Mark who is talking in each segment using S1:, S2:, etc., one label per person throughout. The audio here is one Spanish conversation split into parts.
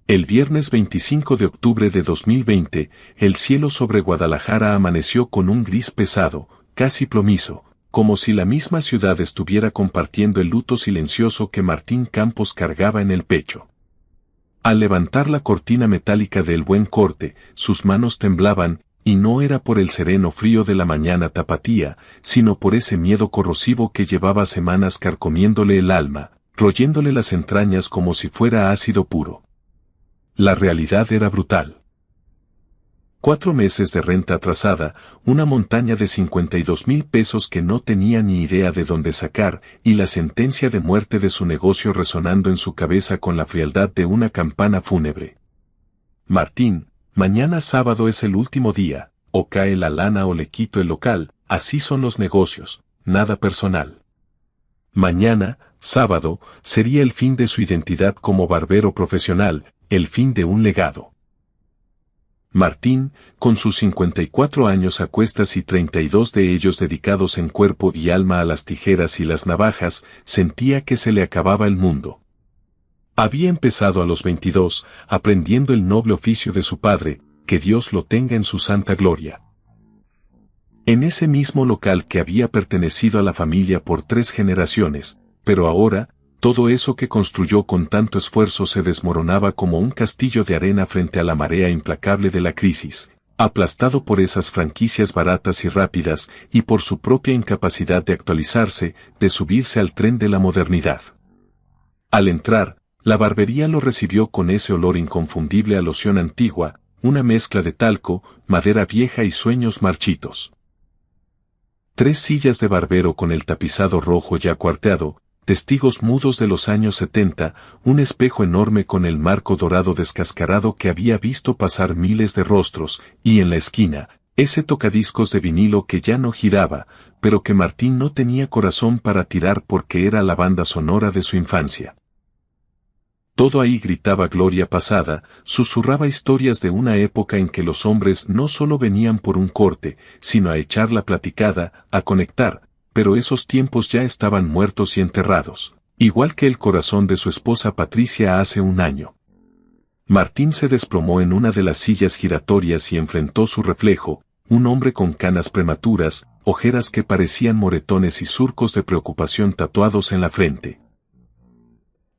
S1: El viernes 25 de octubre de 2020, el cielo sobre Guadalajara amaneció con un gris pesado, casi plomizo, como si la misma ciudad estuviera compartiendo el luto silencioso que Martín Campos cargaba en el pecho. Al levantar la cortina metálica del buen corte, sus manos temblaban, y no era por el sereno frío de la mañana tapatía, sino por ese miedo corrosivo que llevaba semanas carcomiéndole el alma, royéndole las entrañas como si fuera ácido puro. La realidad era brutal. 4 meses de renta atrasada, una montaña de 52,000 pesos que no tenía ni idea de dónde sacar, y la sentencia de muerte de su negocio resonando en su cabeza con la frialdad de una campana fúnebre. Martín, mañana sábado es el último día, o cae la lana o le quito el local, así son los negocios, nada personal. Mañana, sábado, sería el fin de su identidad como barbero profesional, el fin de un legado. Martín, con sus 54 años a cuestas y 32 de ellos dedicados en cuerpo y alma a las tijeras y las navajas, sentía que se le acababa el mundo. Había empezado a los 22, aprendiendo el noble oficio de su padre, que Dios lo tenga en su santa gloria. En ese mismo local que había pertenecido a la familia por 3 generaciones, pero ahora, todo eso que construyó con tanto esfuerzo se desmoronaba como un castillo de arena frente a la marea implacable de la crisis, aplastado por esas franquicias baratas y rápidas y por su propia incapacidad de actualizarse, de subirse al tren de la modernidad. Al entrar, la barbería lo recibió con ese olor inconfundible a loción antigua, una mezcla de talco, madera vieja y sueños marchitos. 3 sillas de barbero con el tapizado rojo ya cuarteado, testigos mudos de los años 70, un espejo enorme con el marco dorado descascarado que había visto pasar miles de rostros, y en la esquina, ese tocadiscos de vinilo que ya no giraba, pero que Martín no tenía corazón para tirar porque era la banda sonora de su infancia. Todo ahí gritaba gloria pasada, susurraba historias de una época en que los hombres no solo venían por un corte, sino a echar la platicada, a conectar, pero esos tiempos ya estaban muertos y enterrados, igual que el corazón de su esposa Patricia hace un año. Martín se desplomó en una de las sillas giratorias y enfrentó su reflejo, un hombre con canas prematuras, ojeras que parecían moretones y surcos de preocupación tatuados en la frente.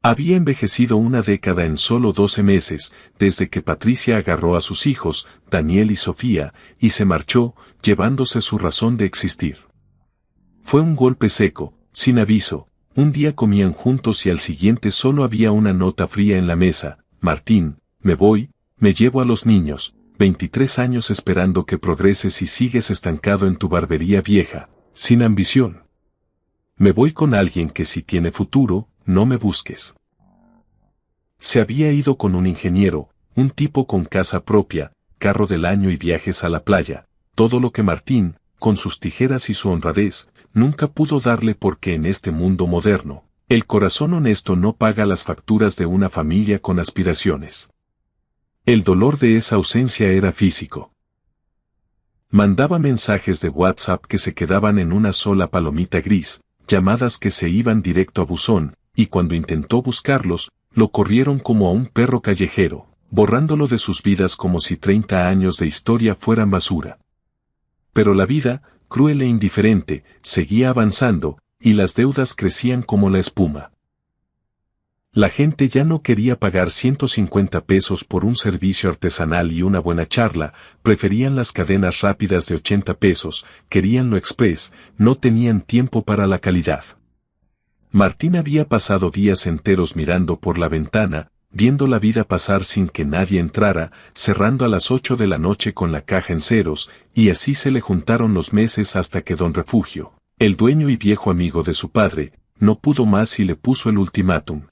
S1: Había envejecido una década en solo 12 meses, desde que Patricia agarró a sus hijos, Daniel y Sofía, y se marchó, llevándose su razón de existir. Fue un golpe seco, sin aviso, un día comían juntos y al siguiente solo había una nota fría en la mesa: Martín, me voy, me llevo a los niños, 23 años esperando que progreses y sigues estancado en tu barbería vieja, sin ambición. Me voy con alguien que si tiene futuro, no me busques. Se había ido con un ingeniero, un tipo con casa propia, carro del año y viajes a la playa, todo lo que Martín, con sus tijeras y su honradez, nunca pudo darle porque en este mundo moderno, el corazón honesto no paga las facturas de una familia con aspiraciones. El dolor de esa ausencia era físico. Mandaba mensajes de WhatsApp que se quedaban en una sola palomita gris, llamadas que se iban directo a buzón, y cuando intentó buscarlos, lo corrieron como a un perro callejero, borrándolo de sus vidas como si 30 años de historia fueran basura. Pero la vida, cruel e indiferente, seguía avanzando, y las deudas crecían como la espuma. La gente ya no quería pagar 150 pesos por un servicio artesanal y una buena charla, preferían las cadenas rápidas de 80 pesos, querían lo express, no tenían tiempo para la calidad. Martín había pasado días enteros mirando por la ventana, viendo la vida pasar sin que nadie entrara, cerrando a las 8 de la noche con la caja en ceros, y así se le juntaron los meses hasta que don Refugio, el dueño y viejo amigo de su padre, no pudo más y le puso el ultimátum.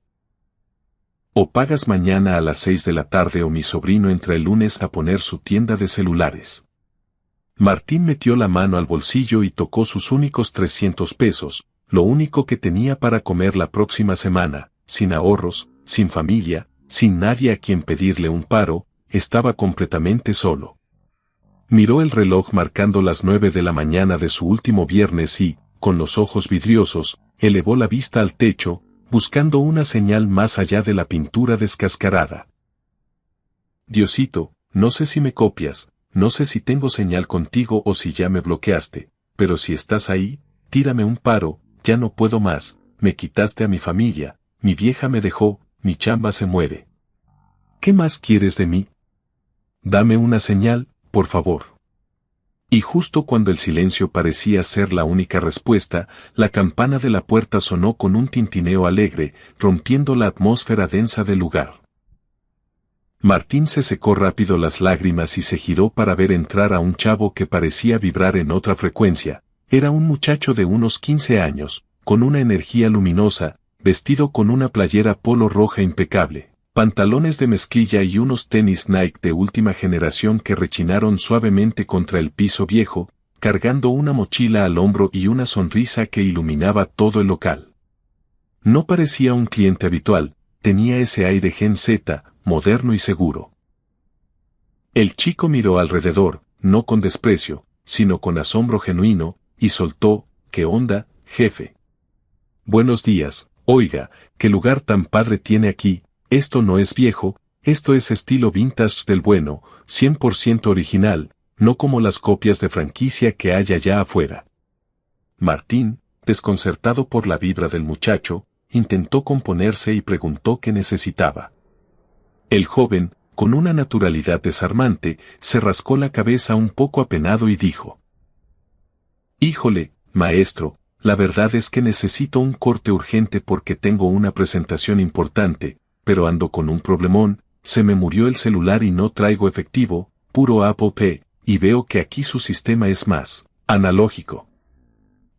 S1: O pagas mañana a las 6 de la tarde o mi sobrino entra el lunes a poner su tienda de celulares. Martín metió la mano al bolsillo y tocó sus únicos 300 pesos, lo único que tenía para comer la próxima semana, sin ahorros, sin familia, sin nadie a quien pedirle un paro, estaba completamente solo. Miró el reloj marcando las 9 de la mañana de su último viernes y, con los ojos vidriosos, elevó la vista al techo, buscando una señal más allá de la pintura descascarada. Diosito, no sé si me copias, no sé si tengo señal contigo o si ya me bloqueaste, pero si estás ahí, tírame un paro, ya no puedo más, me quitaste a mi familia, mi vieja me dejó, mi chamba se muere. ¿Qué más quieres de mí? Dame una señal, por favor. Y justo cuando el silencio parecía ser la única respuesta, la campana de la puerta sonó con un tintineo alegre, rompiendo la atmósfera densa del lugar. Martín se secó rápido las lágrimas y se giró para ver entrar a un chavo que parecía vibrar en otra frecuencia. Era un muchacho de unos 15 años, con una energía luminosa, vestido con una playera polo roja impecable, pantalones de mezclilla y unos tenis Nike de última generación que rechinaron suavemente contra el piso viejo, cargando una mochila al hombro y una sonrisa que iluminaba todo el local. No parecía un cliente habitual, tenía ese aire Gen Z, moderno y seguro. El chico miró alrededor, no con desprecio, sino con asombro genuino, y soltó, ¿qué onda, jefe? Buenos días, oiga, qué lugar tan padre tiene aquí, esto no es viejo, esto es estilo vintage del bueno, 100% original, no como las copias de franquicia que hay allá afuera. Martín, desconcertado por la vibra del muchacho, intentó componerse y preguntó qué necesitaba. El joven, con una naturalidad desarmante, se rascó la cabeza un poco apenado y dijo: Híjole, maestro, la verdad es que necesito un corte urgente porque tengo una presentación importante, pero ando con un problemón, se me murió el celular y no traigo efectivo, puro Apple Pay, y veo que aquí su sistema es más analógico.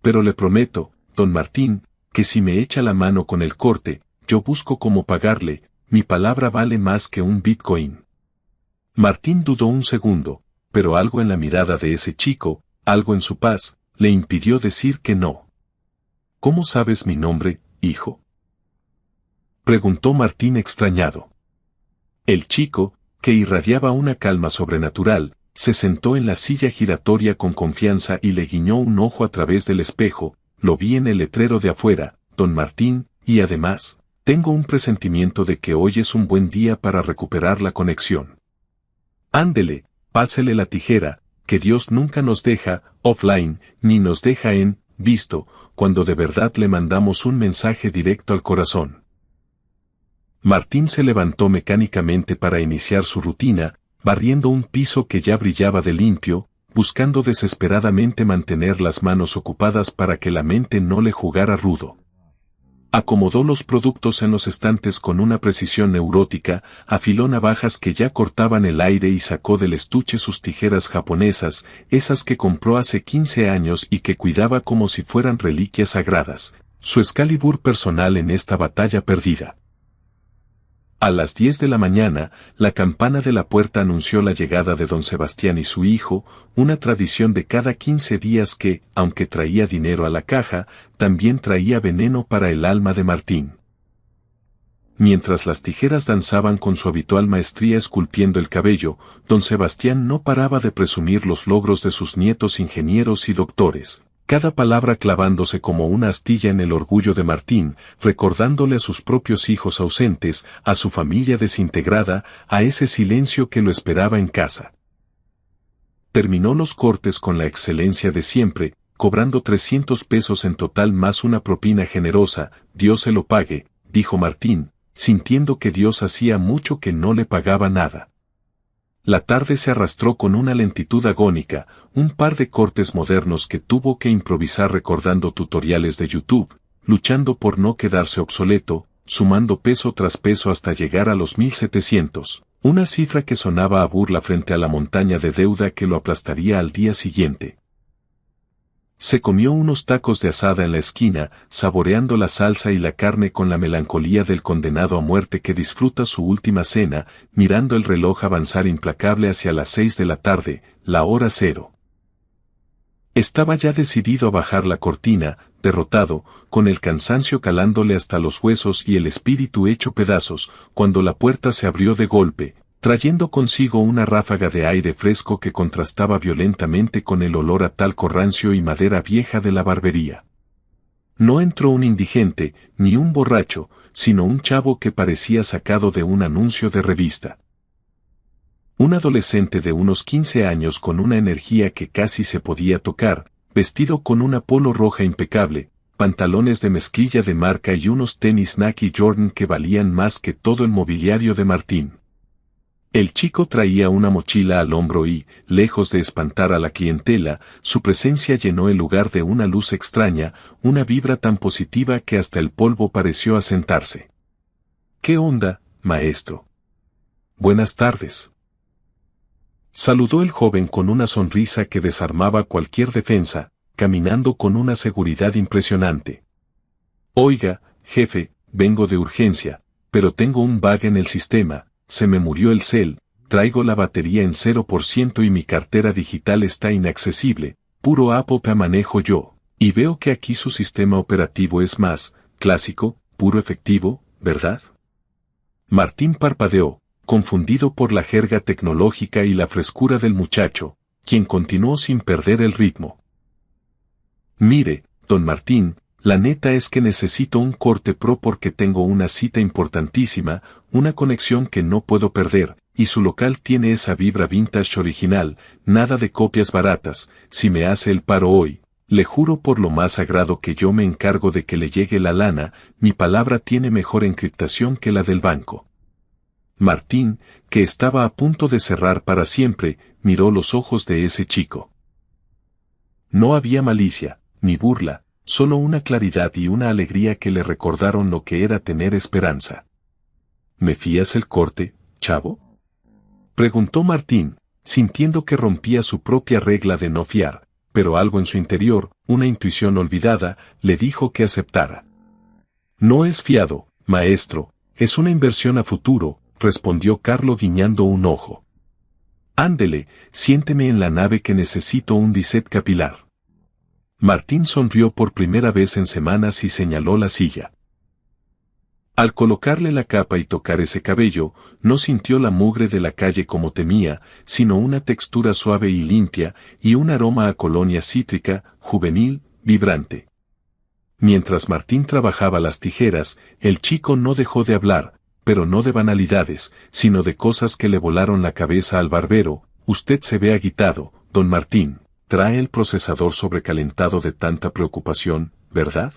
S1: Pero le prometo, don Martín, que si me echa la mano con el corte, yo busco cómo pagarle, mi palabra vale más que un Bitcoin. Martín dudó un segundo, pero algo en la mirada de ese chico, algo en su paz, le impidió decir que no. ¿Cómo sabes mi nombre, hijo? Preguntó Martín extrañado. El chico, que irradiaba una calma sobrenatural, se sentó en la silla giratoria con confianza y le guiñó un ojo a través del espejo. Lo vi en el letrero de afuera, don Martín, y además, tengo un presentimiento de que hoy es un buen día para recuperar la conexión. Ándele, pásele la tijera, que Dios nunca nos deja offline, ni nos deja en visto, cuando de verdad le mandamos un mensaje directo al corazón. Martín se levantó mecánicamente para iniciar su rutina, barriendo un piso que ya brillaba de limpio, buscando desesperadamente mantener las manos ocupadas para que la mente no le jugara rudo. Acomodó los productos en los estantes con una precisión neurótica, afiló navajas que ya cortaban el aire y sacó del estuche sus tijeras japonesas, esas que compró hace 15 años y que cuidaba como si fueran reliquias sagradas, su Excalibur personal en esta batalla perdida. A las 10 de la mañana, la campana de la puerta anunció la llegada de don Sebastián y su hijo, una tradición de cada 15 días que, aunque traía dinero a la caja, también traía veneno para el alma de Martín. Mientras las tijeras danzaban con su habitual maestría esculpiendo el cabello, don Sebastián no paraba de presumir los logros de sus nietos ingenieros y doctores. Cada palabra clavándose como una astilla en el orgullo de Martín, recordándole a sus propios hijos ausentes, a su familia desintegrada, a ese silencio que lo esperaba en casa. Terminó los cortes con la excelencia de siempre, cobrando 300 pesos en total más una propina generosa. Dios se lo pague, dijo Martín, sintiendo que Dios hacía mucho que no le pagaba nada. La tarde se arrastró con una lentitud agónica, un par de cortes modernos que tuvo que improvisar recordando tutoriales de YouTube, luchando por no quedarse obsoleto, sumando peso tras peso hasta llegar a los 1.700, una cifra que sonaba a burla frente a la montaña de deuda que lo aplastaría al día siguiente. Se comió unos tacos de asada en la esquina, saboreando la salsa y la carne con la melancolía del condenado a muerte que disfruta su última cena, mirando el reloj avanzar implacable hacia las 6 de la tarde, la hora cero. Estaba ya decidido a bajar la cortina, derrotado, con el cansancio calándole hasta los huesos y el espíritu hecho pedazos, cuando la puerta se abrió de golpe, trayendo consigo una ráfaga de aire fresco que contrastaba violentamente con el olor a talco rancio y madera vieja de la barbería. No entró un indigente, ni un borracho, sino un chavo que parecía sacado de un anuncio de revista. Un adolescente de unos 15 años con una energía que casi se podía tocar, vestido con una polo roja impecable, pantalones de mezclilla de marca y unos tenis Nike Jordan que valían más que todo el mobiliario de Martín. El chico traía una mochila al hombro y, lejos de espantar a la clientela, su presencia llenó el lugar de una luz extraña, una vibra tan positiva que hasta el polvo pareció asentarse. ¿Qué onda, maestro? Buenas tardes. Saludó el joven con una sonrisa que desarmaba cualquier defensa, caminando con una seguridad impresionante. Oiga, jefe, vengo de urgencia, pero tengo un bug en el sistema, se me murió el cel, traigo la batería en 0% y mi cartera digital está inaccesible, puro Apple manejo yo, y veo que aquí su sistema operativo es más, clásico, puro efectivo, ¿verdad? Martín parpadeó, confundido por la jerga tecnológica y la frescura del muchacho, quien continuó sin perder el ritmo. Mire, don Martín, la neta es que necesito un corte pro porque tengo una cita importantísima, una conexión que no puedo perder, y su local tiene esa vibra vintage original, nada de copias baratas, si me hace el paro hoy, le juro por lo más sagrado que yo me encargo de que le llegue la lana, mi palabra tiene mejor encriptación que la del banco. Martín, que estaba a punto de cerrar para siempre, miró los ojos de ese chico. No había malicia, ni burla, solo una claridad y una alegría que le recordaron lo que era tener esperanza. ¿Me fías el corte, chavo? Preguntó Martín, sintiendo que rompía su propia regla de no fiar, pero algo en su interior, una intuición olvidada, le dijo que aceptara. No es fiado, maestro, es una inversión a futuro, respondió Carlo guiñando un ojo. Ándele, siénteme en la nave que necesito un reset capilar. Martín sonrió por primera vez en semanas y señaló la silla. Al colocarle la capa y tocar ese cabello, no sintió la mugre de la calle como temía, sino una textura suave y limpia, y un aroma a colonia cítrica, juvenil, vibrante. Mientras Martín trabajaba las tijeras, el chico no dejó de hablar, pero no de banalidades, sino de cosas que le volaron la cabeza al barbero. Usted se ve agitado, don Martín, trae el procesador sobrecalentado de tanta preocupación, ¿verdad?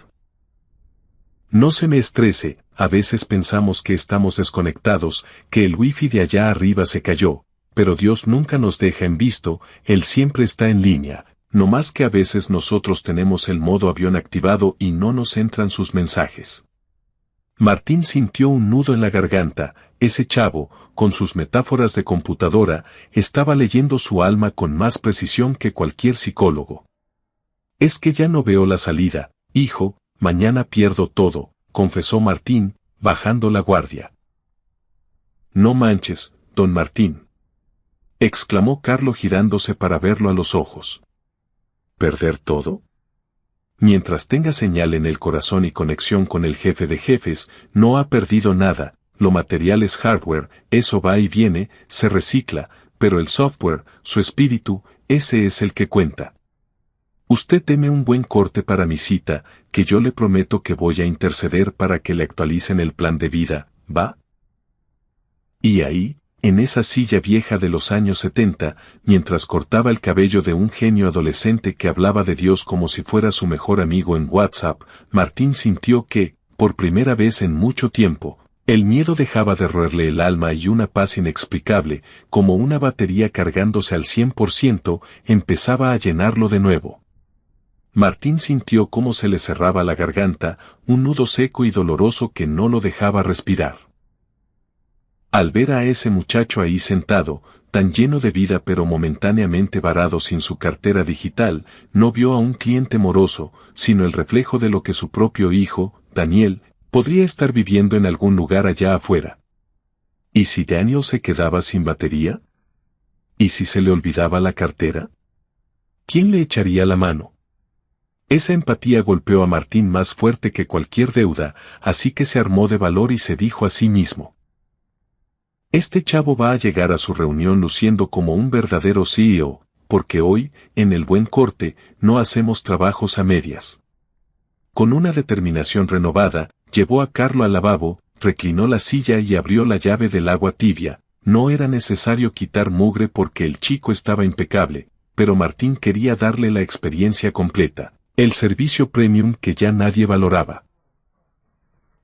S1: No se me estrese, a veces pensamos que estamos desconectados, que el wifi de allá arriba se cayó, pero Dios nunca nos deja en visto, Él siempre está en línea, no más que a veces nosotros tenemos el modo avión activado y no nos entran sus mensajes. Martín sintió un nudo en la garganta, ese chavo, con sus metáforas de computadora, estaba leyendo su alma con más precisión que cualquier psicólogo. Es que ya no veo la salida, hijo, mañana pierdo todo, confesó Martín, bajando la guardia. No manches, don Martín, exclamó Carlo girándose para verlo a los ojos. ¿Perder todo? Mientras tenga señal en el corazón y conexión con el jefe de jefes, no ha perdido nada, lo material es hardware, eso va y viene, se recicla, pero el software, su espíritu, ese es el que cuenta. Usted teme un buen corte para mi cita, que yo le prometo que voy a interceder para que le actualicen el plan de vida, ¿va? Y ahí, en esa silla vieja de los años 70, mientras cortaba el cabello de un genio adolescente que hablaba de Dios como si fuera su mejor amigo en WhatsApp, Martín sintió que, por primera vez en mucho tiempo, el miedo dejaba de roerle el alma y una paz inexplicable, como una batería cargándose al 100%, empezaba a llenarlo de nuevo. Martín sintió cómo se le cerraba la garganta, un nudo seco y doloroso que no lo dejaba respirar. Al ver a ese muchacho ahí sentado, tan lleno de vida pero momentáneamente varado sin su cartera digital, no vio a un cliente moroso, sino el reflejo de lo que su propio hijo, Daniel, podría estar viviendo en algún lugar allá afuera. ¿Y si Daniel se quedaba sin batería? ¿Y si se le olvidaba la cartera? ¿Quién le echaría la mano? Esa empatía golpeó a Martín más fuerte que cualquier deuda, así que se armó de valor y se dijo a sí mismo: este chavo va a llegar a su reunión luciendo como un verdadero CEO, porque hoy, en el buen corte, no hacemos trabajos a medias. Con una determinación renovada, llevó a Carlo al lavabo, reclinó la silla y abrió la llave del agua tibia. No era necesario quitar mugre porque el chico estaba impecable, pero Martín quería darle la experiencia completa, el servicio premium que ya nadie valoraba.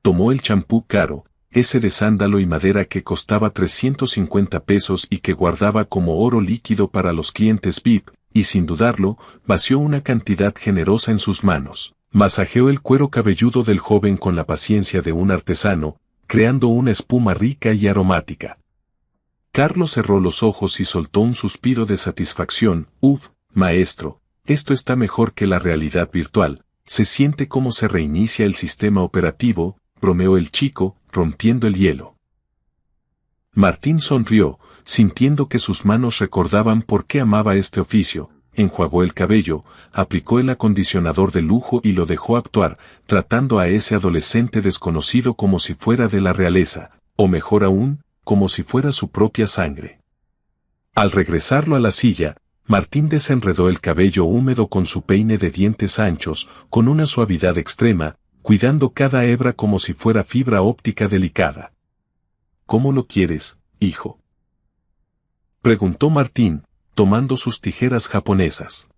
S1: Tomó el champú caro, ese de sándalo y madera que costaba 350 pesos y que guardaba como oro líquido para los clientes VIP, y sin dudarlo, vació una cantidad generosa en sus manos. Masajeó el cuero cabelludo del joven con la paciencia de un artesano, creando una espuma rica y aromática. Carlos cerró los ojos y soltó un suspiro de satisfacción. Uf, maestro, esto está mejor que la realidad virtual. Se siente como se reinicia el sistema operativo, bromeó el chico, rompiendo el hielo. Martín sonrió, sintiendo que sus manos recordaban por qué amaba este oficio. Enjuagó el cabello, aplicó el acondicionador de lujo y lo dejó actuar, tratando a ese adolescente desconocido como si fuera de la realeza, o mejor aún, como si fuera su propia sangre. Al regresarlo a la silla, Martín desenredó el cabello húmedo con su peine de dientes anchos, con una suavidad extrema, cuidando cada hebra como si fuera fibra óptica delicada. ¿Cómo lo quieres, hijo?, preguntó Martín, tomando sus tijeras japonesas.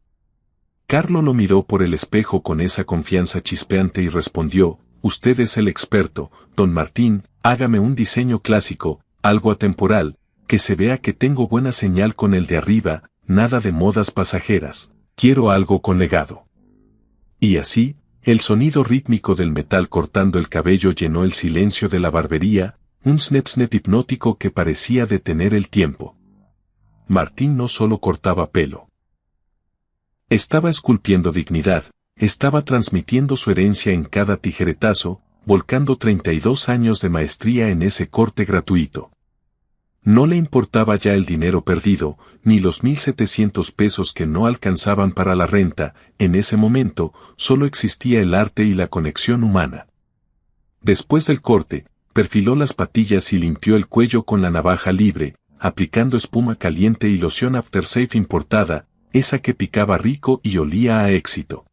S1: Carlo lo miró por el espejo con esa confianza chispeante y respondió: usted es el experto, don Martín, hágame un diseño clásico, algo atemporal, que se vea que tengo buena señal con el de arriba, nada de modas pasajeras, quiero algo con legado. Y así, el sonido rítmico del metal cortando el cabello llenó el silencio de la barbería, un snap-snap hipnótico que parecía detener el tiempo. Martín no solo cortaba pelo. Estaba esculpiendo dignidad, estaba transmitiendo su herencia en cada tijeretazo, volcando 32 años de maestría en ese corte gratuito. No le importaba ya el dinero perdido, ni los 1.700 pesos que no alcanzaban para la renta, en ese momento, solo existía el arte y la conexión humana. Después del corte, perfiló las patillas y limpió el cuello con la navaja libre, aplicando espuma caliente y loción Aftershave importada, esa que picaba rico y olía a éxito.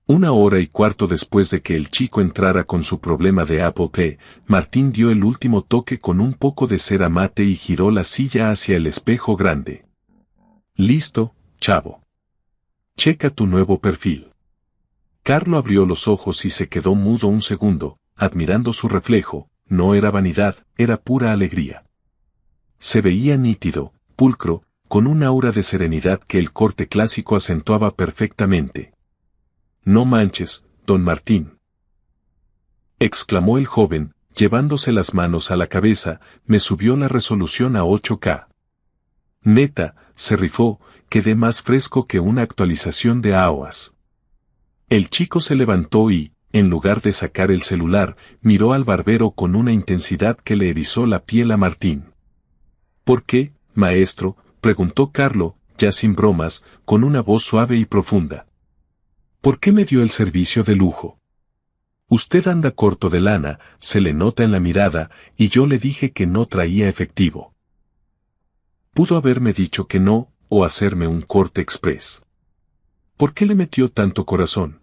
S1: 1 hora y cuarto después de que el chico entrara con su problema de Apple Pay, Martín dio el último toque con un poco de cera mate y giró la silla hacia el espejo grande. Listo, chavo. Checa tu nuevo perfil. Carlo abrió los ojos y se quedó mudo un segundo, admirando su reflejo. No era vanidad, era pura alegría. Se veía nítido, pulcro, con un aura de serenidad que el corte clásico acentuaba perfectamente. No manches, don Martín, exclamó el joven, llevándose las manos a la cabeza, me subió la resolución a 8K. Neta, se rifó, quedé más fresco que una actualización de iOS. El chico se levantó y, en lugar de sacar el celular, miró al barbero con una intensidad que le erizó la piel a Martín. ¿Por qué, maestro?, preguntó Carlo, ya sin bromas, con una voz suave y profunda. ¿Por qué me dio el servicio de lujo? Usted anda corto de lana, se le nota en la mirada, y yo le dije que no traía efectivo. Pudo haberme dicho que no, o hacerme un corte express. ¿Por qué le metió tanto corazón?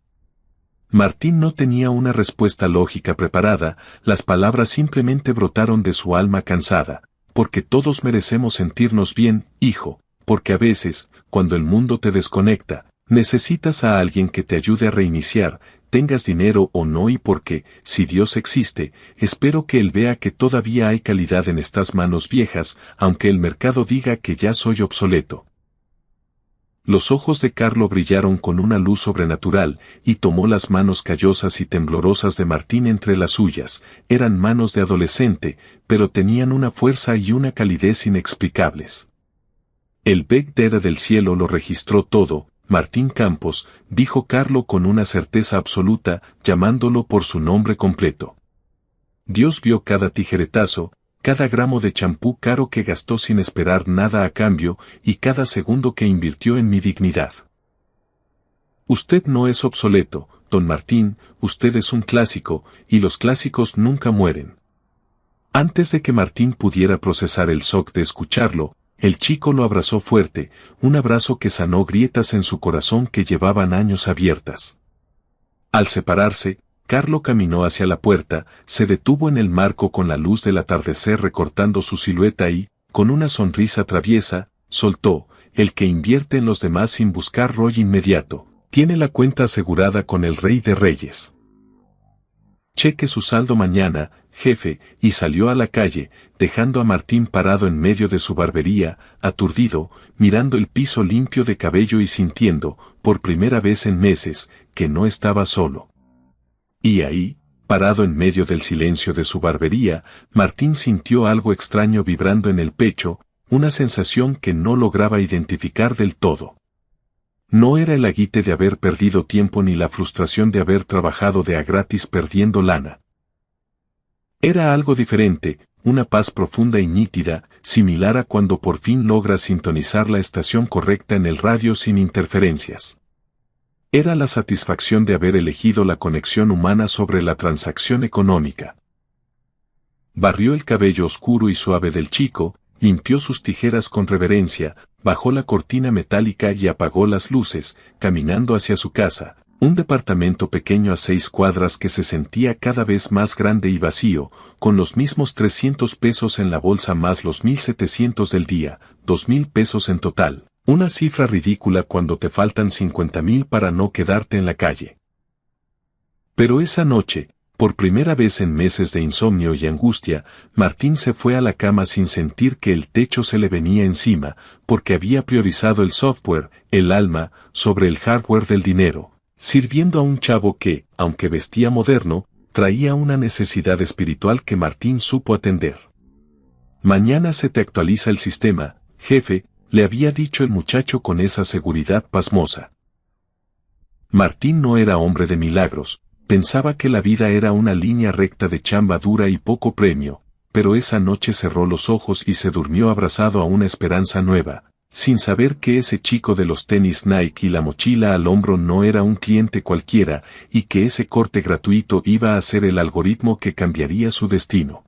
S1: Martín no tenía una respuesta lógica preparada, las palabras simplemente brotaron de su alma cansada, porque todos merecemos sentirnos bien, hijo, porque a veces, cuando el mundo te desconecta, necesitas a alguien que te ayude a reiniciar, tengas dinero o no, y porque, si Dios existe, espero que Él vea que todavía hay calidad en estas manos viejas, aunque el mercado diga que ya soy obsoleto. Los ojos de Carlo brillaron con una luz sobrenatural, y tomó las manos callosas y temblorosas de Martín entre las suyas. Eran manos de adolescente, pero tenían una fuerza y una calidez inexplicables. El Big Data del cielo lo registró todo. Martín Campos, dijo Carlo con una certeza absoluta, llamándolo por su nombre completo. Dios vio cada tijeretazo, cada gramo de champú caro que gastó sin esperar nada a cambio, y cada segundo que invirtió en mi dignidad. Usted no es obsoleto, don Martín, usted es un clásico, y los clásicos nunca mueren. Antes de que Martín pudiera procesar el shock de escucharlo, el chico lo abrazó fuerte, un abrazo que sanó grietas en su corazón que llevaban años abiertas. Al separarse, Carlo caminó hacia la puerta, se detuvo en el marco con la luz del atardecer recortando su silueta y, con una sonrisa traviesa, soltó: el que invierte en los demás sin buscar ROI inmediato, tiene la cuenta asegurada con el Rey de Reyes. Cheque su saldo mañana, jefe, y salió a la calle, dejando a Martín parado en medio de su barbería, aturdido, mirando el piso limpio de cabello y sintiendo, por primera vez en meses, que no estaba solo. Y ahí, parado en medio del silencio de su barbería, Martín sintió algo extraño vibrando en el pecho, una sensación que no lograba identificar del todo. No era el agite de haber perdido tiempo ni la frustración de haber trabajado de a gratis perdiendo lana. Era algo diferente, una paz profunda y nítida, similar a cuando por fin logras sintonizar la estación correcta en el radio sin interferencias. Era la satisfacción de haber elegido la conexión humana sobre la transacción económica. Barrió el cabello oscuro y suave del chico, limpió sus tijeras con reverencia, bajó la cortina metálica y apagó las luces, caminando hacia su casa, un departamento pequeño a 6 cuadras que se sentía cada vez más grande y vacío, con los mismos 300 pesos en la bolsa más los 1,700 del día, 2,000 pesos en total, una cifra ridícula cuando te faltan 50,000 para no quedarte en la calle. Pero esa noche, por primera vez en meses de insomnio y angustia, Martín se fue a la cama sin sentir que el techo se le venía encima, porque había priorizado el software, el alma, sobre el hardware del dinero, sirviendo a un chavo que, aunque vestía moderno, traía una necesidad espiritual que Martín supo atender. Mañana se te actualiza el sistema, jefe, le había dicho el muchacho con esa seguridad pasmosa. Martín no era hombre de milagros. Pensaba que la vida era una línea recta de chamba dura y poco premio, pero esa noche cerró los ojos y se durmió abrazado a una esperanza nueva, sin saber que ese chico de los tenis Nike y la mochila al hombro no era un cliente cualquiera y que ese corte gratuito iba a ser el algoritmo que cambiaría su destino.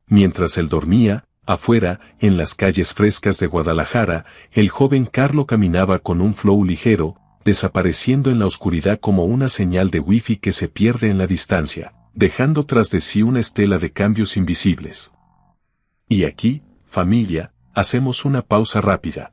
S1: Mientras él dormía, afuera, en las calles frescas de Guadalajara, el joven Carlo caminaba con un flow ligero, desapareciendo en la oscuridad como una señal de wifi que se pierde en la distancia, dejando tras de sí una estela de cambios invisibles. Y aquí, familia, hacemos una pausa rápida.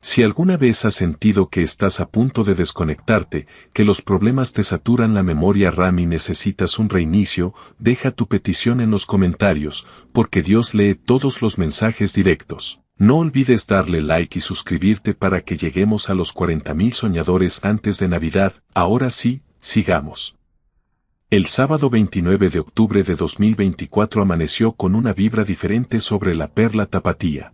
S1: Si alguna vez has sentido que estás a punto de desconectarte, que los problemas te saturan la memoria RAM y necesitas un reinicio, deja tu petición en los comentarios, porque Dios lee todos los mensajes directos. No olvides darle like y suscribirte para que lleguemos a los 40,000 soñadores antes de Navidad. Ahora sí, sigamos. El sábado 29 de octubre de 2024 amaneció con una vibra diferente sobre la perla tapatía.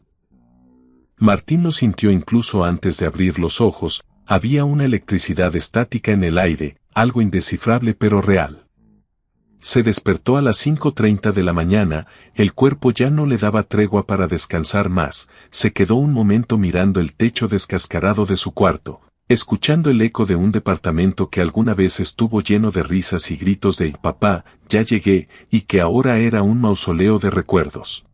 S1: Martín lo sintió incluso antes de abrir los ojos, había una electricidad estática en el aire, algo indescifrable pero real. Se despertó a las 5:30 de la mañana, el cuerpo ya no le daba tregua para descansar más, se quedó un momento mirando el techo descascarado de su cuarto, escuchando el eco de un departamento que alguna vez estuvo lleno de risas y gritos de «papá, ya llegué», y que ahora era un mausoleo de recuerdos.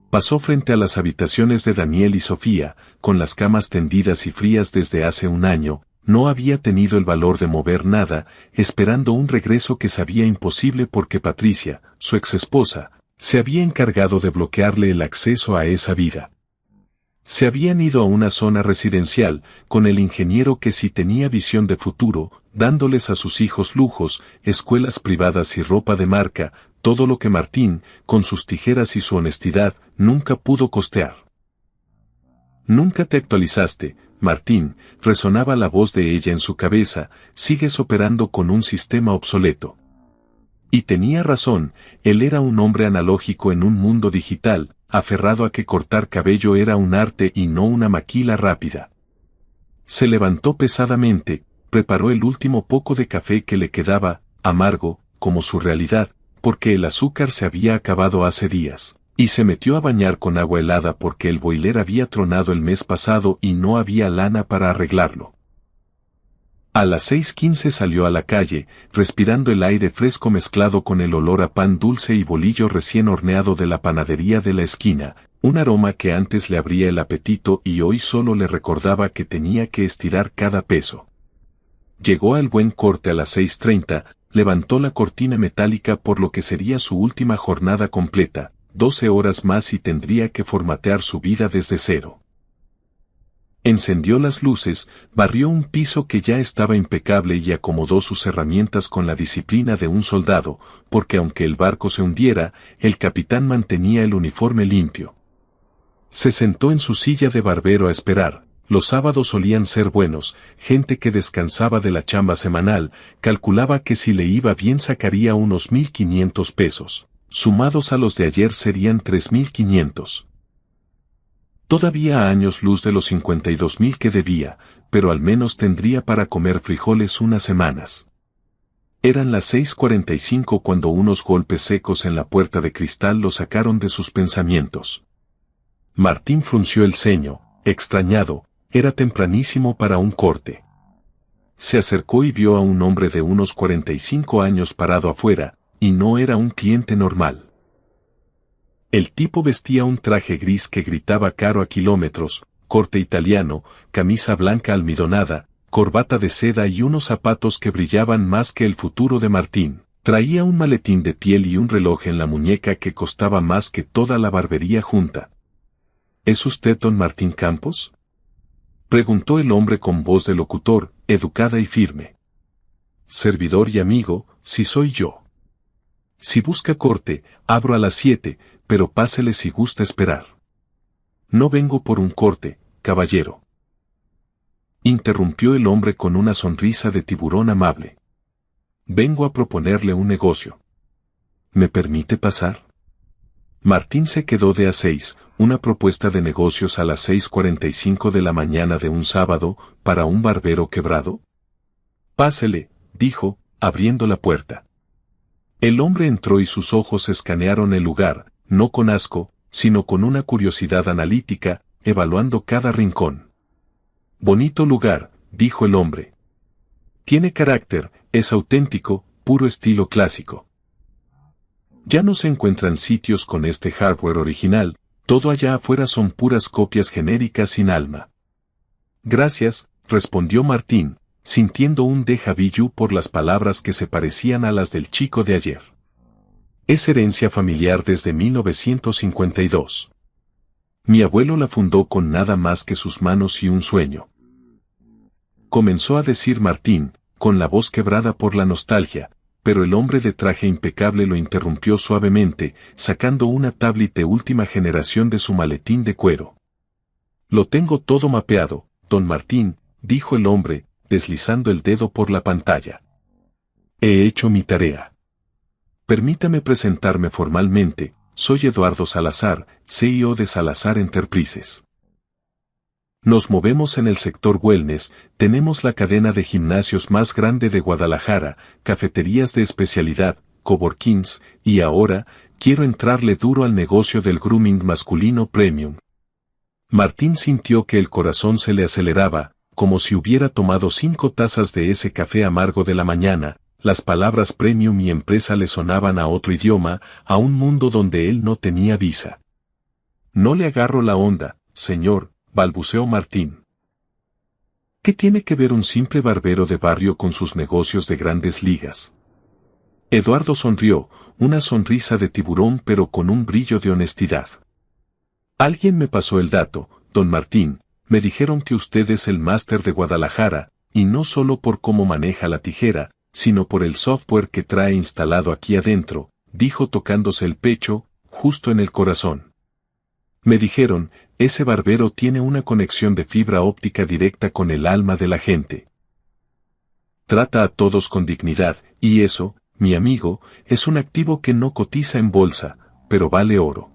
S1: Pasó frente a las habitaciones de Daniel y Sofía, con las camas tendidas y frías desde hace un año. No había tenido el valor de mover nada, esperando un regreso que sabía imposible porque Patricia, su exesposa, se había encargado de bloquearle el acceso a esa vida. Se habían ido a una zona residencial, con el ingeniero que sí tenía visión de futuro, dándoles a sus hijos lujos, escuelas privadas y ropa de marca, todo lo que Martín, con sus tijeras y su honestidad, nunca pudo costear. «Nunca te actualizaste, Martín», resonaba la voz de ella en su cabeza, «sigues operando con un sistema obsoleto». Y tenía razón, él era un hombre analógico en un mundo digital, aferrado a que cortar cabello era un arte y no una maquila rápida. Se levantó pesadamente, preparó el último poco de café que le quedaba, amargo, como su realidad, porque el azúcar se había acabado hace días. Y se metió a bañar con agua helada porque el boiler había tronado el mes pasado y no había lana para arreglarlo. A las 6:15 salió a la calle, respirando el aire fresco mezclado con el olor a pan dulce y bolillo recién horneado de la panadería de la esquina, un aroma que antes le abría el apetito y hoy solo le recordaba que tenía que estirar cada peso. Llegó al buen corte a las 6:30, levantó la cortina metálica por lo que sería su última jornada completa, 12 horas más y tendría que formatear su vida desde cero. Encendió las luces, barrió un piso que ya estaba impecable y acomodó sus herramientas con la disciplina de un soldado, porque aunque el barco se hundiera, el capitán mantenía el uniforme limpio. Se sentó en su silla de barbero a esperar. Los sábados solían ser buenos, gente que descansaba de la chamba semanal, calculaba que si le iba bien sacaría unos 1,500 pesos. Sumados a los de ayer serían 3,500. Todavía a años luz de los 52,000 que debía, pero al menos tendría para comer frijoles unas semanas. Eran las 6:45 cuando unos golpes secos en la puerta de cristal lo sacaron de sus pensamientos. Martín frunció el ceño, extrañado, era tempranísimo para un corte. Se acercó y vio a un hombre de unos 45 años parado afuera, y no era un cliente normal. El tipo vestía un traje gris que gritaba caro a kilómetros, corte italiano, camisa blanca almidonada, corbata de seda y unos zapatos que brillaban más que el futuro de Martín. Traía un maletín de piel y un reloj en la muñeca que costaba más que toda la barbería junta. ¿Es usted don Martín Campos?, preguntó el hombre con voz de locutor, educada y firme. Servidor y amigo, si soy yo. Si busca corte, abro a las 7, pero pásele si gusta esperar. No vengo por un corte, caballero. Interrumpió el hombre con una sonrisa de tiburón amable. Vengo a proponerle un negocio. ¿Me permite pasar? Martín se quedó de a 6, una propuesta de negocios a las 6:45 de la mañana de un sábado, para un barbero quebrado. Pásele, dijo, abriendo la puerta. El hombre entró y sus ojos escanearon el lugar, no con asco, sino con una curiosidad analítica, evaluando cada rincón. Bonito lugar, dijo el hombre. Tiene carácter, es auténtico, puro estilo clásico. Ya no se encuentran sitios con este hardware original, todo allá afuera son puras copias genéricas sin alma. Gracias, respondió Martín, sintiendo un déjà vu por las palabras que se parecían a las del chico de ayer. Es herencia familiar desde 1952. Mi abuelo la fundó con nada más que sus manos y un sueño. Comenzó a decir Martín, con la voz quebrada por la nostalgia, pero el hombre de traje impecable lo interrumpió suavemente, sacando una tablet de última generación de su maletín de cuero. Lo tengo todo mapeado, don Martín, dijo el hombre, deslizando el dedo por la pantalla. He hecho mi tarea. Permítame presentarme formalmente, soy Eduardo Salazar, CEO de Salazar Enterprises. Nos movemos en el sector wellness, tenemos la cadena de gimnasios más grande de Guadalajara, cafeterías de especialidad, coworkings, y ahora, quiero entrarle duro al negocio del grooming masculino premium. Martín sintió que el corazón se le aceleraba, como si hubiera tomado 5 tazas de ese café amargo de la mañana, las palabras premium y empresa le sonaban a otro idioma, a un mundo donde él no tenía visa. No le agarro la onda, señor, balbuceó Martín. ¿Qué tiene que ver un simple barbero de barrio con sus negocios de grandes ligas? Eduardo sonrió, una sonrisa de tiburón pero con un brillo de honestidad. Alguien me pasó el dato, don Martín, me dijeron que usted es el máster de Guadalajara, y no solo por cómo maneja la tijera, sino por el software que trae instalado aquí adentro, dijo tocándose el pecho, justo en el corazón. Me dijeron, ese barbero tiene una conexión de fibra óptica directa con el alma de la gente. Trata a todos con dignidad, y eso, mi amigo, es un activo que no cotiza en bolsa, pero vale oro.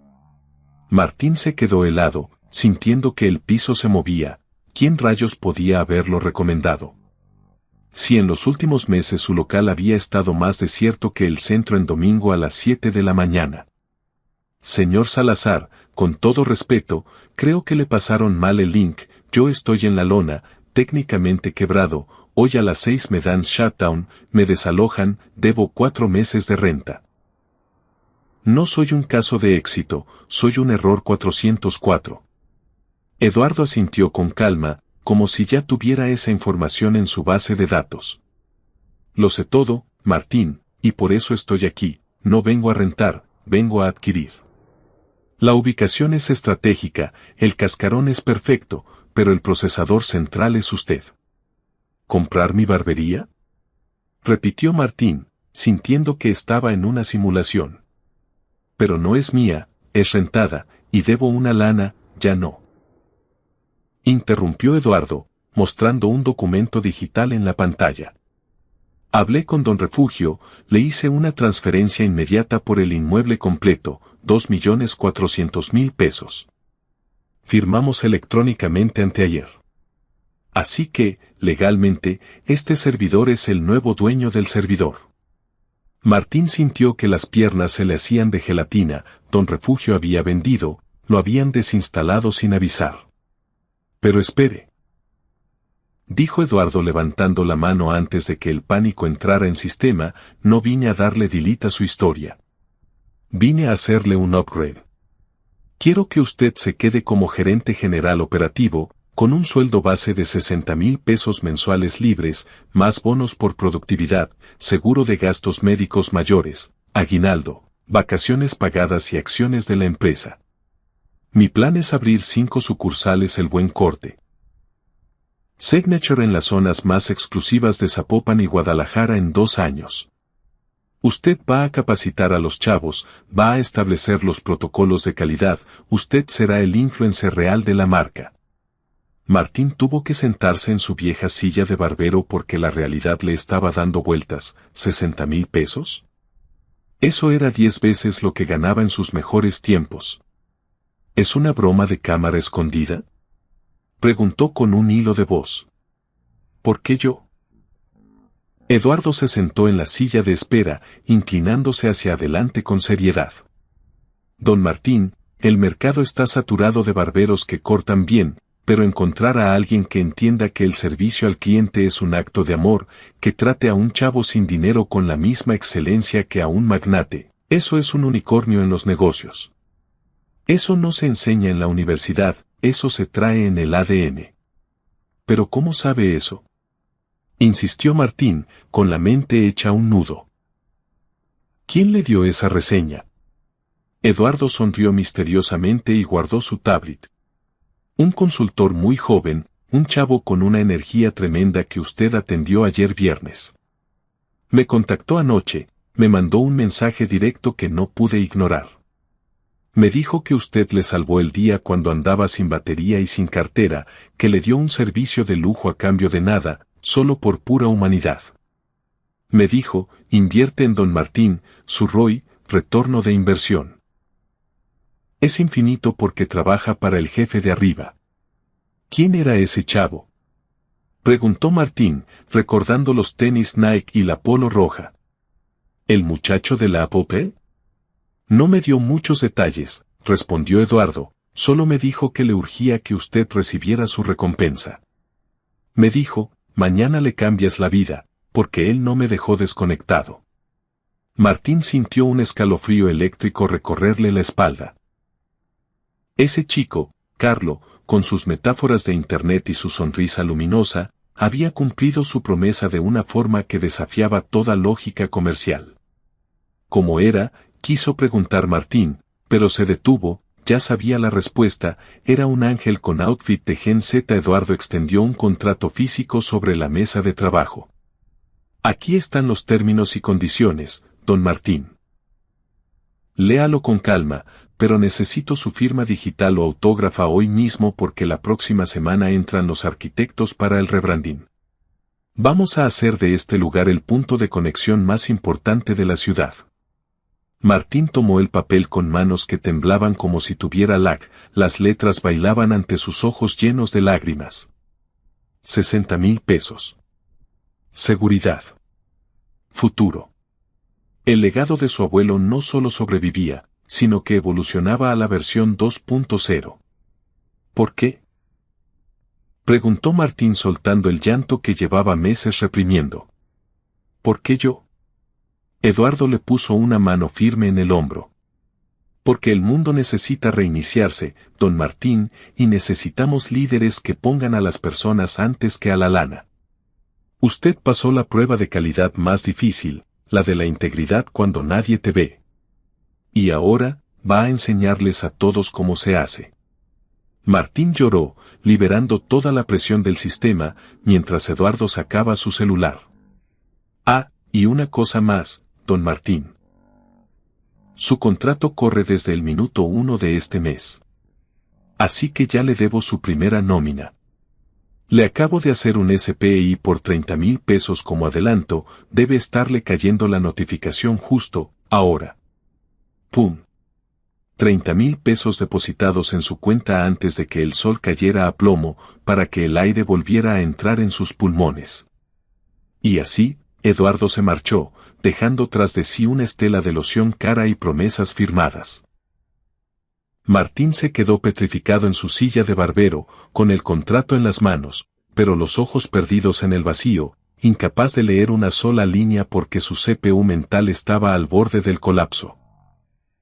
S1: Martín se quedó helado, sintiendo que el piso se movía. ¿Quién rayos podía haberlo recomendado? Si en los últimos meses su local había estado más desierto que el centro en domingo a las 7 de la mañana. Señor Salazar, con todo respeto, creo que le pasaron mal el link, yo estoy en la lona, técnicamente quebrado, hoy a las 6 me dan shutdown, me desalojan, debo 4 meses de renta. No soy un caso de éxito, soy un error 404. Eduardo asintió con calma, como si ya tuviera esa información en su base de datos. Lo sé todo, Martín, y por eso estoy aquí, no vengo a rentar, vengo a adquirir. La ubicación es estratégica, el cascarón es perfecto, pero el procesador central es usted. ¿Comprar mi barbería?, repitió Martín, sintiendo que estaba en una simulación. Pero no es mía, es rentada, y debo una lana, ya no. Interrumpió Eduardo, mostrando un documento digital en la pantalla. Hablé con don Refugio, le hice una transferencia inmediata por el inmueble completo, 2.400.000 pesos. Firmamos electrónicamente anteayer. Así que, legalmente, este servidor es el nuevo dueño del servidor. Martín sintió que las piernas se le hacían de gelatina, don Refugio había vendido, lo habían desinstalado sin avisar. Pero espere, dijo Eduardo levantando la mano antes de que el pánico entrara en sistema, no vine a darle delete a su historia. Vine a hacerle un upgrade. Quiero que usted se quede como gerente general operativo, con un sueldo base de 60.000 pesos mensuales libres, más bonos por productividad, seguro de gastos médicos mayores, aguinaldo, vacaciones pagadas y acciones de la empresa. Mi plan es abrir 5 sucursales El Buen Corte. Signature en las zonas más exclusivas de Zapopan y Guadalajara en 2 años. Usted va a capacitar a los chavos, va a establecer los protocolos de calidad, usted será el influencer real de la marca. Martín tuvo que sentarse en su vieja silla de barbero porque la realidad le estaba dando vueltas. ¿60.000 pesos? Eso era 10 veces lo que ganaba en sus mejores tiempos. ¿Es una broma de cámara escondida?, preguntó con un hilo de voz. ¿Por qué yo? Eduardo se sentó en la silla de espera, inclinándose hacia adelante con seriedad. Don Martín, el mercado está saturado de barberos que cortan bien, pero encontrar a alguien que entienda que el servicio al cliente es un acto de amor, que trate a un chavo sin dinero con la misma excelencia que a un magnate, eso es un unicornio en los negocios. Eso no se enseña en la universidad, eso se trae en el ADN. ¿Pero cómo sabe eso?, insistió Martín, con la mente hecha un nudo. ¿Quién le dio esa reseña? Eduardo sonrió misteriosamente y guardó su tablet. Un consultor muy joven, un chavo con una energía tremenda que usted atendió ayer viernes. Me contactó anoche, me mandó un mensaje directo que no pude ignorar. Me dijo que usted le salvó el día cuando andaba sin batería y sin cartera, que le dio un servicio de lujo a cambio de nada, solo por pura humanidad. Me dijo, invierte en Don Martín, su ROI, retorno de inversión. Es infinito porque trabaja para el jefe de arriba. ¿Quién era ese chavo?, preguntó Martín, recordando los tenis Nike y la polo roja. ¿El muchacho de la Apope? No me dio muchos detalles, respondió Eduardo, solo me dijo que le urgía que usted recibiera su recompensa. Me dijo, mañana le cambias la vida, porque él no me dejó desconectado. Martín sintió un escalofrío eléctrico recorrerle la espalda. Ese chico, Carlo, con sus metáforas de internet y su sonrisa luminosa, había cumplido su promesa de una forma que desafiaba toda lógica comercial. ¿Cómo era?, quiso preguntar Martín, pero se detuvo, ya sabía la respuesta, era un ángel con outfit de Gen Z. Eduardo extendió un contrato físico sobre la mesa de trabajo. Aquí están los términos y condiciones, don Martín. Léalo con calma, pero necesito su firma digital o autógrafa hoy mismo porque la próxima semana entran los arquitectos para el rebranding. Vamos a hacer de este lugar el punto de conexión más importante de la ciudad. Martín tomó el papel con manos que temblaban como si tuviera lag, las letras bailaban ante sus ojos llenos de lágrimas. 60.000 pesos. Seguridad. Futuro. El legado de su abuelo no solo sobrevivía, sino que evolucionaba a la versión 2.0. ¿Por qué?, preguntó Martín soltando el llanto que llevaba meses reprimiendo. ¿Por qué yo? Eduardo le puso una mano firme en el hombro. Porque el mundo necesita reiniciarse, don Martín, y necesitamos líderes que pongan a las personas antes que a la lana. Usted pasó la prueba de calidad más difícil, la de la integridad cuando nadie te ve. Y ahora, va a enseñarles a todos cómo se hace. Martín lloró, liberando toda la presión del sistema, mientras Eduardo sacaba su celular. Ah, y una cosa más, don Martín. Su contrato corre desde el minuto 1 de este mes. Así que ya le debo su primera nómina. Le acabo de hacer un SPI por 30,000 pesos como adelanto, debe estarle cayendo la notificación justo, ahora. ¡Pum! 30,000 pesos depositados en su cuenta antes de que el sol cayera a plomo, para que el aire volviera a entrar en sus pulmones. Y así, Eduardo se marchó, dejando tras de sí una estela de loción cara y promesas firmadas. Martín se quedó petrificado en su silla de barbero, con el contrato en las manos, pero los ojos perdidos en el vacío, incapaz de leer una sola línea porque su CPU mental estaba al borde del colapso.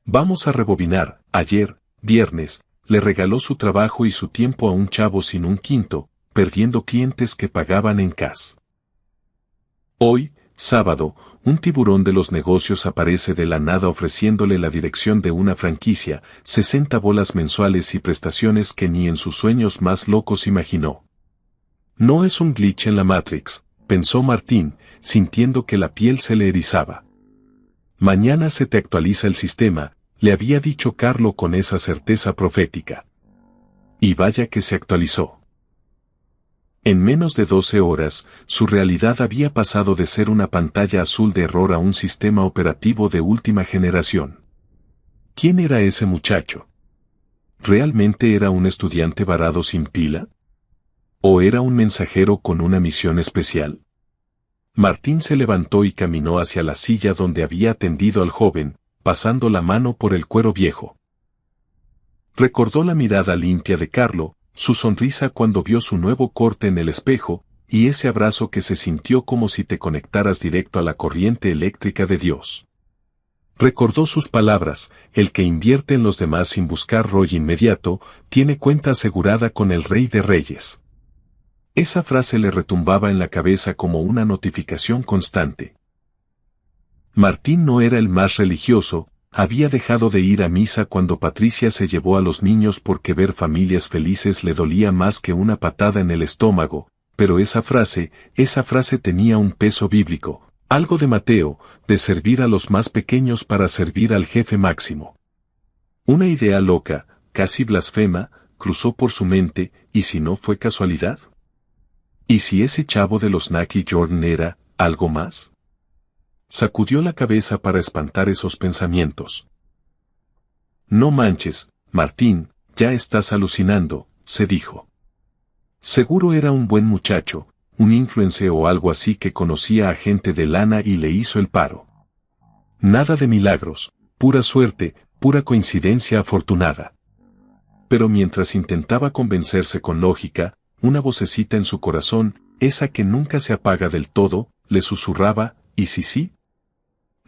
S1: Vamos a rebobinar. Ayer, viernes, le regaló su trabajo y su tiempo a un chavo sin un quinto, perdiendo clientes que pagaban en cash. Hoy, sábado, un tiburón de los negocios aparece de la nada ofreciéndole la dirección de una franquicia, 60 bolas mensuales y prestaciones que ni en sus sueños más locos imaginó. No es un glitch en la Matrix, pensó Martín, sintiendo que la piel se le erizaba. Mañana se te actualiza el sistema, le había dicho Carlo con esa certeza profética. Y vaya que se actualizó. En menos de 12 horas, su realidad había pasado de ser una pantalla azul de error a un sistema operativo de última generación. ¿Quién era ese muchacho? ¿Realmente era un estudiante varado sin pila? ¿O era un mensajero con una misión especial? Martín se levantó y caminó hacia la silla donde había atendido al joven, pasando la mano por el cuero viejo. Recordó la mirada limpia de Carlo, su sonrisa cuando vio su nuevo corte en el espejo, y ese abrazo que se sintió como si te conectaras directo a la corriente eléctrica de Dios. Recordó sus palabras, el que invierte en los demás sin buscar ROI inmediato, tiene cuenta asegurada con el Rey de Reyes. Esa frase le retumbaba en la cabeza como una notificación constante. Martín no era el más religioso, había dejado de ir a misa cuando Patricia se llevó a los niños porque ver familias felices le dolía más que una patada en el estómago, pero esa frase tenía un peso bíblico, algo de Mateo, de servir a los más pequeños para servir al jefe máximo. Una idea loca, casi blasfema, cruzó por su mente, ¿y si no fue casualidad? ¿Y si ese chavo de los Naki Jordan era algo más? Sacudió la cabeza para espantar esos pensamientos. No manches, Martín, ya estás alucinando, se dijo. Seguro era un buen muchacho, un influencer o algo así que conocía a gente de lana y le hizo el paro. Nada de milagros, pura suerte, pura coincidencia afortunada. Pero mientras intentaba convencerse con lógica, una vocecita en su corazón, esa que nunca se apaga del todo, le susurraba, ¿y si sí?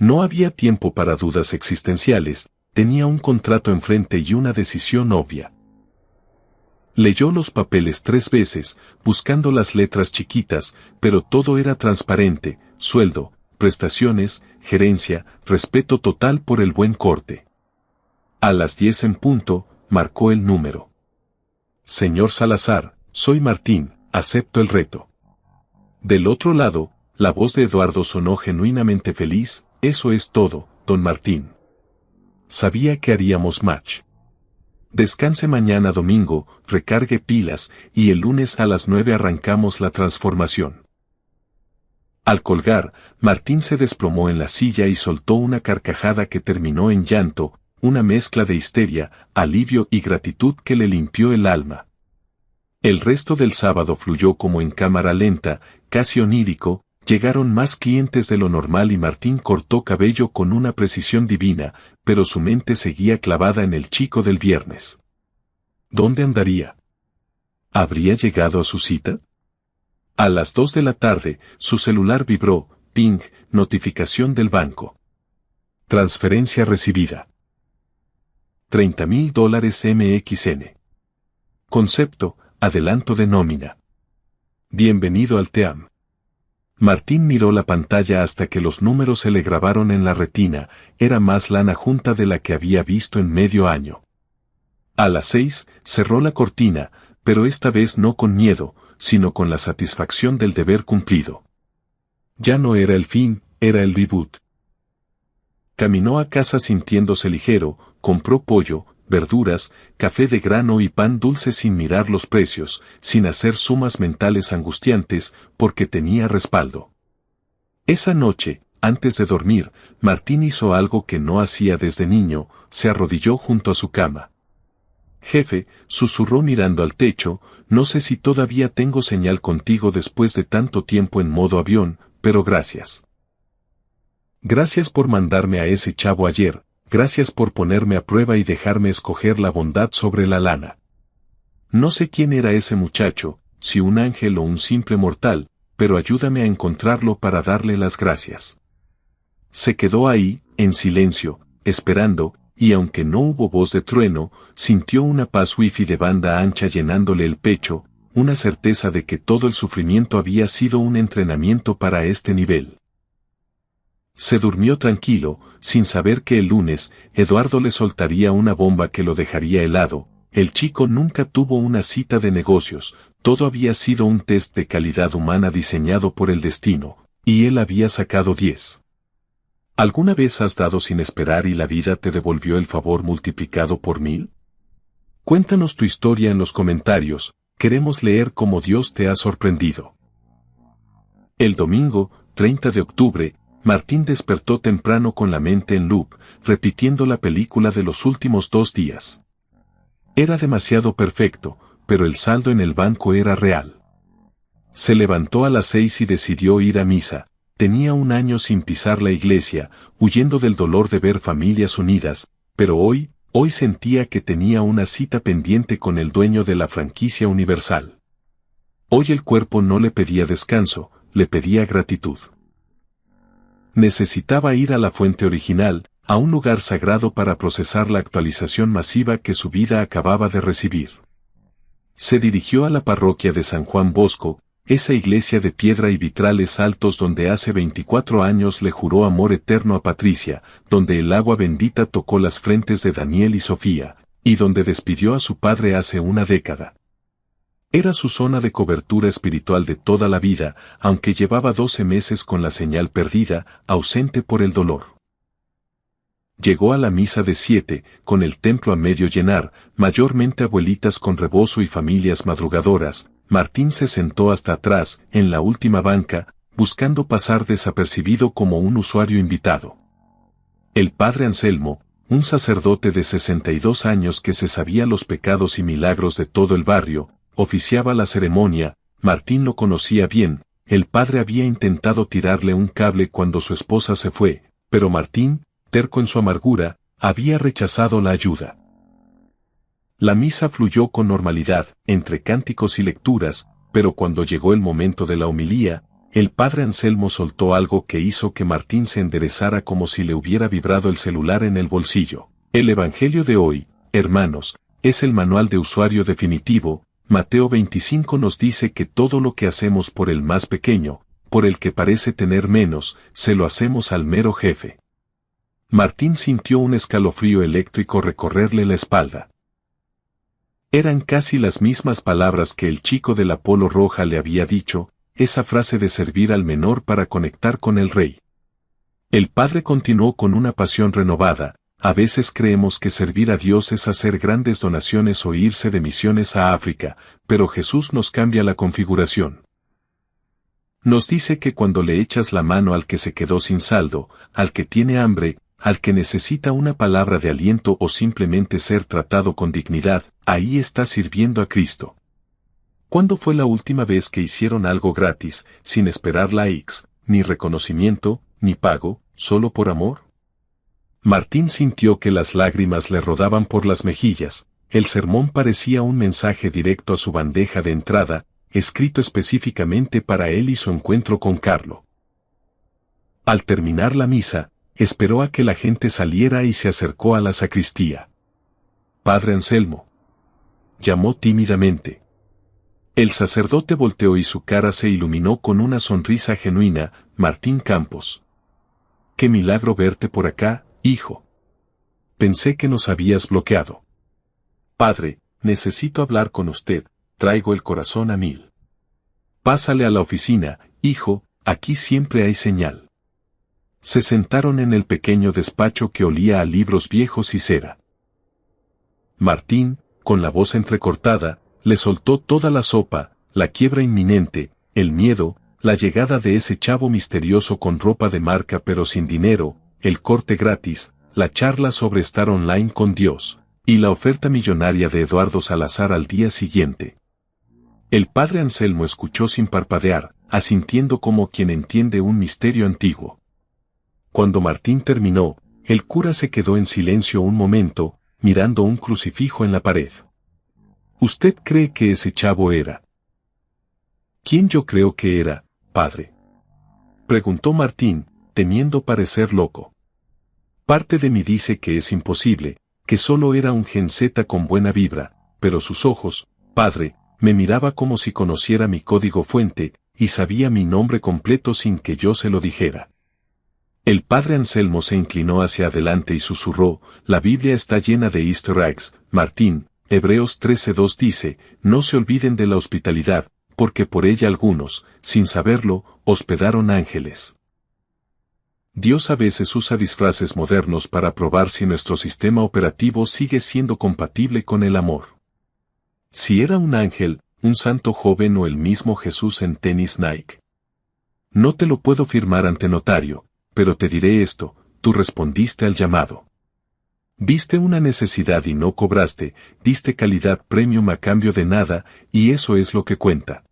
S1: No había tiempo para dudas existenciales, tenía un contrato enfrente y una decisión obvia. Leyó los papeles 3 veces, buscando las letras chiquitas, pero todo era transparente, sueldo, prestaciones, gerencia, respeto total por el buen corte. A las 10 en punto, marcó el número. Señor Salazar, soy Martín, acepto el reto. Del otro lado, la voz de Eduardo sonó genuinamente feliz, eso es todo, don Martín. Sabía que haríamos match. Descanse mañana domingo, recargue pilas, y el lunes a las 9 arrancamos la transformación. Al colgar, Martín se desplomó en la silla y soltó una carcajada que terminó en llanto, una mezcla de histeria, alivio y gratitud que le limpió el alma. El resto del sábado fluyó como en cámara lenta, casi onírico, llegaron más clientes de lo normal y Martín cortó cabello con una precisión divina, pero su mente seguía clavada en el chico del viernes. ¿Dónde andaría? ¿Habría llegado a su cita? A las 2 de la tarde, su celular vibró, ping, notificación del banco. Transferencia recibida. $30,000 MXN. Concepto, adelanto de nómina. Bienvenido al TEAM. Martín miró la pantalla hasta que los números se le grabaron en la retina, era más lana junta de la que había visto en medio año. A las 6, cerró la cortina, pero esta vez no con miedo, sino con la satisfacción del deber cumplido. Ya no era el fin, era el reboot. Caminó a casa sintiéndose ligero, compró pollo, verduras, café de grano y pan dulce sin mirar los precios, sin hacer sumas mentales angustiantes, porque tenía respaldo. Esa noche, antes de dormir, Martín hizo algo que no hacía desde niño, se arrodilló junto a su cama. Jefe, susurró mirando al techo, no sé si todavía tengo señal contigo después de tanto tiempo en modo avión, pero gracias. Gracias por mandarme a ese chavo ayer. Gracias por ponerme a prueba y dejarme escoger la bondad sobre la lana. No sé quién era ese muchacho, si un ángel o un simple mortal, pero ayúdame a encontrarlo para darle las gracias. Se quedó ahí, en silencio, esperando, y aunque no hubo voz de trueno, sintió una paz wifi de banda ancha llenándole el pecho, una certeza de que todo el sufrimiento había sido un entrenamiento para este nivel. Se durmió tranquilo, sin saber que el lunes, Eduardo le soltaría una bomba que lo dejaría helado. El chico nunca tuvo una cita de negocios, todo había sido un test de calidad humana diseñado por el destino, y él había sacado 10. ¿Alguna vez has dado sin esperar y la vida te devolvió el favor multiplicado por 1000? Cuéntanos tu historia en los comentarios, queremos leer cómo Dios te ha sorprendido. El domingo, 30 de octubre, Martín despertó temprano con la mente en loop, repitiendo la película de los últimos 2 días. Era demasiado perfecto, pero el saldo en el banco era real. Se levantó a las 6 y decidió ir a misa. Tenía un año sin pisar la iglesia, huyendo del dolor de ver familias unidas, pero hoy sentía que tenía una cita pendiente con el dueño de la franquicia Universal. Hoy el cuerpo no le pedía descanso, le pedía gratitud. Necesitaba ir a la fuente original, a un lugar sagrado para procesar la actualización masiva que su vida acababa de recibir. Se dirigió a la parroquia de San Juan Bosco, esa iglesia de piedra y vitrales altos donde hace 24 años le juró amor eterno a Patricia, donde el agua bendita tocó las frentes de Daniel y Sofía, y donde despidió a su padre hace una década. Era su zona de cobertura espiritual de toda la vida, aunque llevaba 12 meses con la señal perdida, ausente por el dolor. Llegó a la misa de 7, con el templo a medio llenar, mayormente abuelitas con rebozo y familias madrugadoras. Martín se sentó hasta atrás, en la última banca, buscando pasar desapercibido como un usuario invitado. El padre Anselmo, un sacerdote de 62 años que se sabía los pecados y milagros de todo el barrio, oficiaba la ceremonia. Martín lo conocía bien, el padre había intentado tirarle un cable cuando su esposa se fue, pero Martín, terco en su amargura, había rechazado la ayuda. La misa fluyó con normalidad, entre cánticos y lecturas, pero cuando llegó el momento de la homilía, el padre Anselmo soltó algo que hizo que Martín se enderezara como si le hubiera vibrado el celular en el bolsillo. El Evangelio de hoy, hermanos, es el manual de usuario definitivo. Mateo 25 nos dice que todo lo que hacemos por el más pequeño, por el que parece tener menos, se lo hacemos al mero jefe. Martín sintió un escalofrío eléctrico recorrerle la espalda. Eran casi las mismas palabras que el chico de la polo roja le había dicho, esa frase de servir al menor para conectar con el rey. El padre continuó con una pasión renovada. A veces creemos que servir a Dios es hacer grandes donaciones o irse de misiones a África, pero Jesús nos cambia la configuración. Nos dice que cuando le echas la mano al que se quedó sin saldo, al que tiene hambre, al que necesita una palabra de aliento o simplemente ser tratado con dignidad, ahí estás sirviendo a Cristo. ¿Cuándo fue la última vez que hicieron algo gratis, sin esperar likes, ni reconocimiento, ni pago, solo por amor? Martín sintió que las lágrimas le rodaban por las mejillas. El sermón parecía un mensaje directo a su bandeja de entrada, escrito específicamente para él y su encuentro con Carlo. Al terminar la misa, esperó a que la gente saliera y se acercó a la sacristía. Padre Anselmo. Llamó tímidamente. El sacerdote volteó y su cara se iluminó con una sonrisa genuina. Martín Campos. Qué milagro verte por acá, hijo. Pensé que nos habías bloqueado. Padre, necesito hablar con usted, traigo el corazón a mil. Pásale a la oficina, hijo, aquí siempre hay señal. Se sentaron en el pequeño despacho que olía a libros viejos y cera. Martín, con la voz entrecortada, le soltó toda la sopa, la quiebra inminente, el miedo, la llegada de ese chavo misterioso con ropa de marca pero sin dinero, el corte gratis, la charla sobre estar online con Dios, y la oferta millonaria de Eduardo Salazar al día siguiente. El padre Anselmo escuchó sin parpadear, asintiendo como quien entiende un misterio antiguo. Cuando Martín terminó, el cura se quedó en silencio un momento, mirando un crucifijo en la pared. ¿Usted cree que ese chavo era? ¿Quién yo creo que era, padre? Preguntó Martín, temiendo parecer loco. Parte de mí dice que es imposible, que solo era un gen Z con buena vibra, pero sus ojos, padre, me miraba como si conociera mi código fuente, y sabía mi nombre completo sin que yo se lo dijera. El padre Anselmo se inclinó hacia adelante y susurró, la Biblia está llena de easter eggs, Martín, Hebreos 13:2 dice, no se olviden de la hospitalidad, porque por ella algunos, sin saberlo, hospedaron ángeles. Dios a veces usa disfraces modernos para probar si nuestro sistema operativo sigue siendo compatible con el amor. Si era un ángel, un santo joven o el mismo Jesús en tenis Nike. No te lo puedo firmar ante notario, pero te diré esto, tú respondiste al llamado. Viste una necesidad y no cobraste, diste calidad premium a cambio de nada, y eso es lo que cuenta.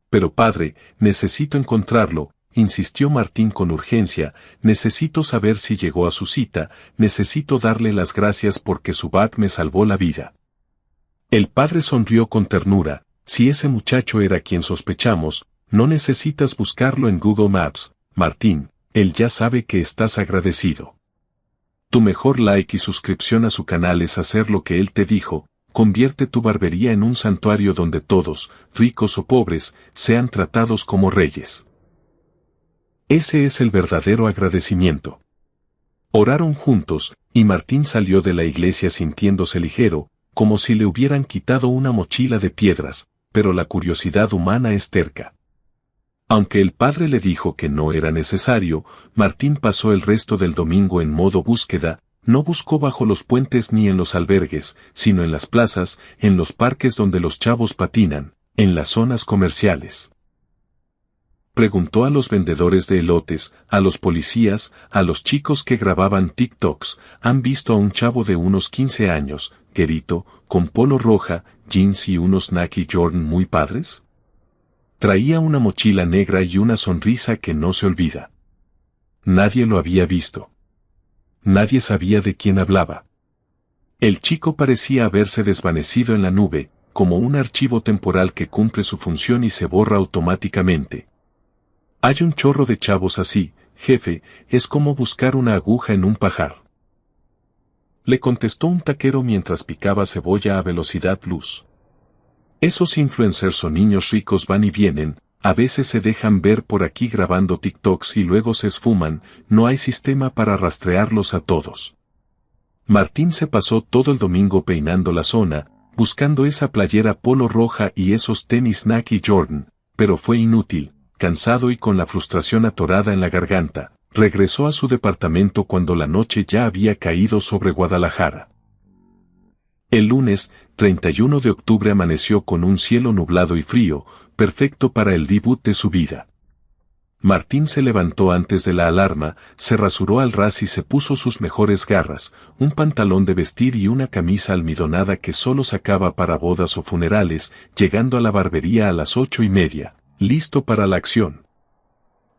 S1: Pero padre, necesito encontrarlo, insistió Martín con urgencia, necesito saber si llegó a su cita, necesito darle las gracias porque su bat me salvó la vida. El padre sonrió con ternura, si ese muchacho era quien sospechamos, no necesitas buscarlo en Google Maps, Martín, él ya sabe que estás agradecido. Tu mejor like y suscripción a su canal es hacer lo que él te dijo, convierte tu barbería en un santuario donde todos, ricos o pobres, sean tratados como reyes. Ese es el verdadero agradecimiento. Oraron juntos, y Martín salió de la iglesia sintiéndose ligero, como si le hubieran quitado una mochila de piedras, pero la curiosidad humana es terca. Aunque el padre le dijo que no era necesario, Martín pasó el resto del domingo en modo búsqueda, no buscó bajo los puentes ni en los albergues, sino en las plazas, en los parques donde los chavos patinan, en las zonas comerciales. Preguntó a los vendedores de elotes, a los policías, a los chicos que grababan TikToks, ¿han visto a un chavo de unos 15 años, querito, con polo roja, jeans y unos Nike Jordan muy padres? Traía una mochila negra y una sonrisa que no se olvida. Nadie lo había visto. Nadie sabía de quién hablaba. El chico parecía haberse desvanecido en la nube, como un archivo temporal que cumple su función y se borra automáticamente. Hay un chorro de chavos así, jefe, es como buscar una aguja en un pajar. Le contestó un taquero mientras picaba cebolla a velocidad luz. Esos influencers o niños ricos van y vienen, a veces se dejan ver por aquí grabando TikToks y luego se esfuman, no hay sistema para rastrearlos a todos. Martín se pasó todo el domingo peinando la zona, buscando esa playera polo roja y esos tenis Nike Jordan, pero fue inútil, cansado y con la frustración atorada en la garganta, regresó a su departamento cuando la noche ya había caído sobre Guadalajara. El lunes, 31 de octubre amaneció con un cielo nublado y frío, perfecto para el debut de su vida. Martín se levantó antes de la alarma, se rasuró al ras y se puso sus mejores garras, un pantalón de vestir y una camisa almidonada que solo sacaba para bodas o funerales, llegando a la barbería a las 8:30, listo para la acción.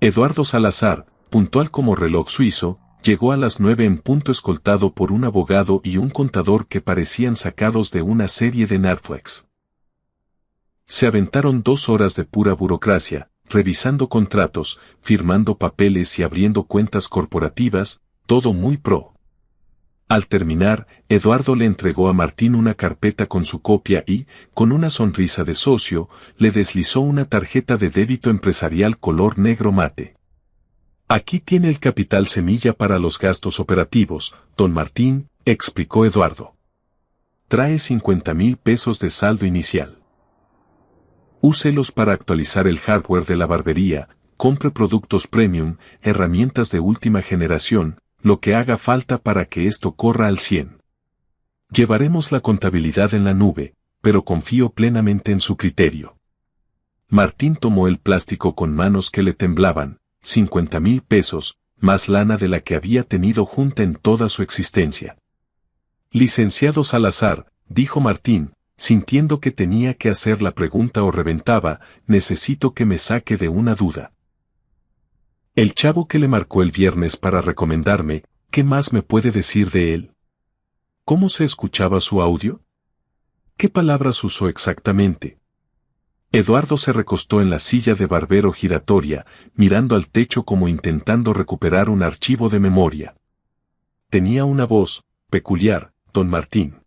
S1: Eduardo Salazar, puntual como reloj suizo, llegó a las 9 en punto escoltado por un abogado y un contador que parecían sacados de una serie de Netflix. Se aventaron 2 horas de pura burocracia, revisando contratos, firmando papeles y abriendo cuentas corporativas, todo muy pro. Al terminar, Eduardo le entregó a Martín una carpeta con su copia y, con una sonrisa de socio, le deslizó una tarjeta de débito empresarial color negro mate. Aquí tiene el capital semilla para los gastos operativos, don Martín, explicó Eduardo. Trae 50,000 pesos de saldo inicial. Úselos para actualizar el hardware de la barbería, compre productos premium, herramientas de última generación, lo que haga falta para que esto corra al 100. Llevaremos la contabilidad en la nube, pero confío plenamente en su criterio. Martín tomó el plástico con manos que le temblaban, 50,000 pesos, más lana de la que había tenido junta en toda su existencia. Licenciado Salazar, dijo Martín, sintiendo que tenía que hacer la pregunta o reventaba, necesito que me saque de una duda. El chavo que le marcó el viernes para recomendarme, ¿qué más me puede decir de él? ¿Cómo se escuchaba su audio? ¿Qué palabras usó exactamente? Eduardo se recostó en la silla de barbero giratoria, mirando al techo como intentando recuperar un archivo de memoria. Tenía una voz peculiar, don Martín.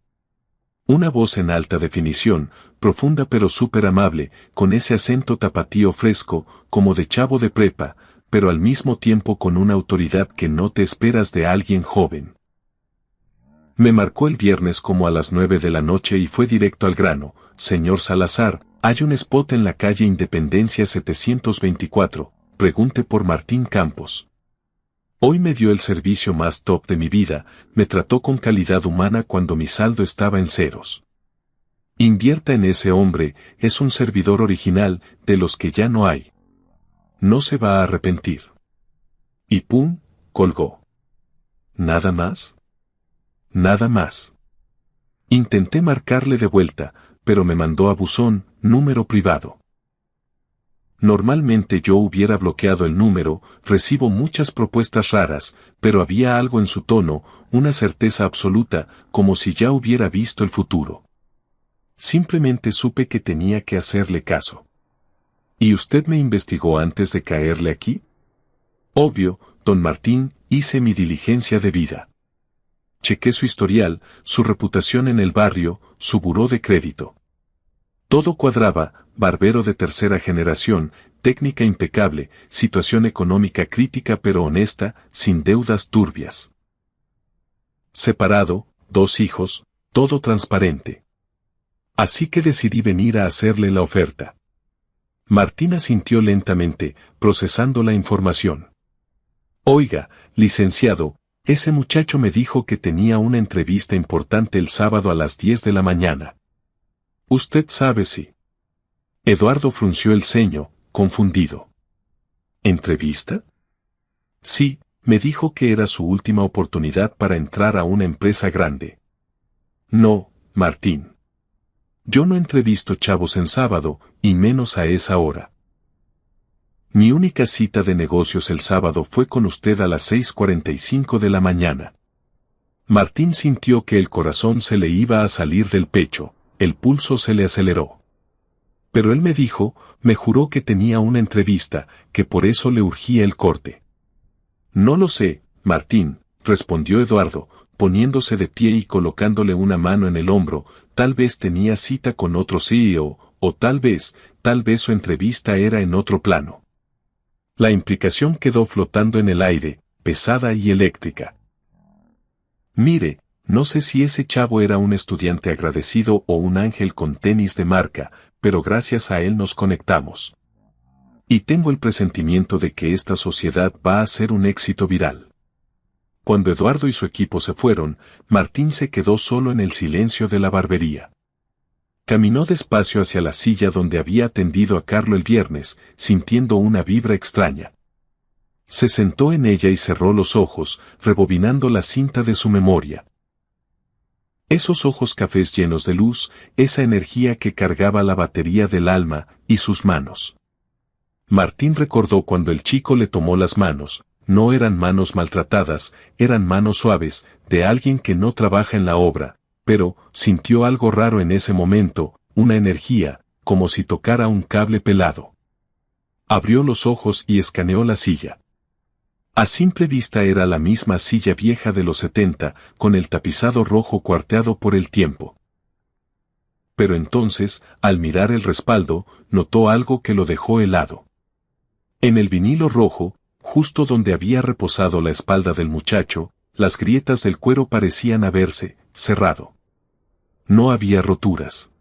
S1: Una voz en alta definición, profunda pero súper amable, con ese acento tapatío fresco, como de chavo de prepa, pero al mismo tiempo con una autoridad que no te esperas de alguien joven. Me marcó el viernes como a las 9 de la noche y fue directo al grano. Señor Salazar, hay un spot en la calle Independencia 724, pregunte por Martín Campos. Hoy me dio el servicio más top de mi vida, me trató con calidad humana cuando mi saldo estaba en ceros. Invierta en ese hombre, es un servidor original, de los que ya no hay. No se va a arrepentir. Y pum, colgó. ¿Nada más? Nada más. Intenté marcarle de vuelta, pero me mandó a buzón, número privado. Normalmente yo hubiera bloqueado el número, recibo muchas propuestas raras, pero había algo en su tono, una certeza absoluta, como si ya hubiera visto el futuro. Simplemente supe que tenía que hacerle caso. ¿Y usted me investigó antes de caerle aquí? Obvio, don Martín, hice mi diligencia debida. Chequé su historial, su reputación en el barrio, su buró de crédito. Todo cuadraba, barbero de tercera generación, técnica impecable, situación económica crítica pero honesta, sin deudas turbias. Separado, 2 hijos, todo transparente. Así que decidí venir a hacerle la oferta. Martín asintió lentamente, procesando la información. Oiga, licenciado, ese muchacho me dijo que tenía una entrevista importante el sábado a las 10 de la mañana. Usted sabe si. Eduardo frunció el ceño, confundido. ¿Entrevista? Sí, me dijo que era su última oportunidad para entrar a una empresa grande. No, Martín. Yo no entrevisto chavos en sábado, y menos a esa hora. Mi única cita de negocios el sábado fue con usted a las 6:45 de la mañana. Martín sintió que el corazón se le iba a salir del pecho, el pulso se le aceleró. Pero él me dijo, me juró que tenía una entrevista, que por eso le urgía el corte. No lo sé, Martín, respondió Eduardo, poniéndose de pie y colocándole una mano en el hombro, tal vez tenía cita con otro CEO, o tal vez su entrevista era en otro plano. La implicación quedó flotando en el aire, pesada y eléctrica. Mire, no sé si ese chavo era un estudiante agradecido o un ángel con tenis de marca, pero gracias a él nos conectamos. Y tengo el presentimiento de que esta sociedad va a ser un éxito viral. Cuando Eduardo y su equipo se fueron, Martín se quedó solo en el silencio de la barbería. Caminó despacio hacia la silla donde había atendido a Carlo el viernes, sintiendo una vibra extraña. Se sentó en ella y cerró los ojos, rebobinando la cinta de su memoria. Esos ojos cafés llenos de luz, esa energía que cargaba la batería del alma, y sus manos. Martín recordó cuando el chico le tomó las manos, no eran manos maltratadas, eran manos suaves, de alguien que no trabaja en la obra, pero sintió algo raro en ese momento, una energía, como si tocara un cable pelado. Abrió los ojos y escaneó la silla. A simple vista era la misma silla vieja de los 70, con el tapizado rojo cuarteado por el tiempo. Pero entonces, al mirar el respaldo, notó algo que lo dejó helado. En el vinilo rojo, justo donde había reposado la espalda del muchacho, las grietas del cuero parecían haberse cerrado. No había roturas.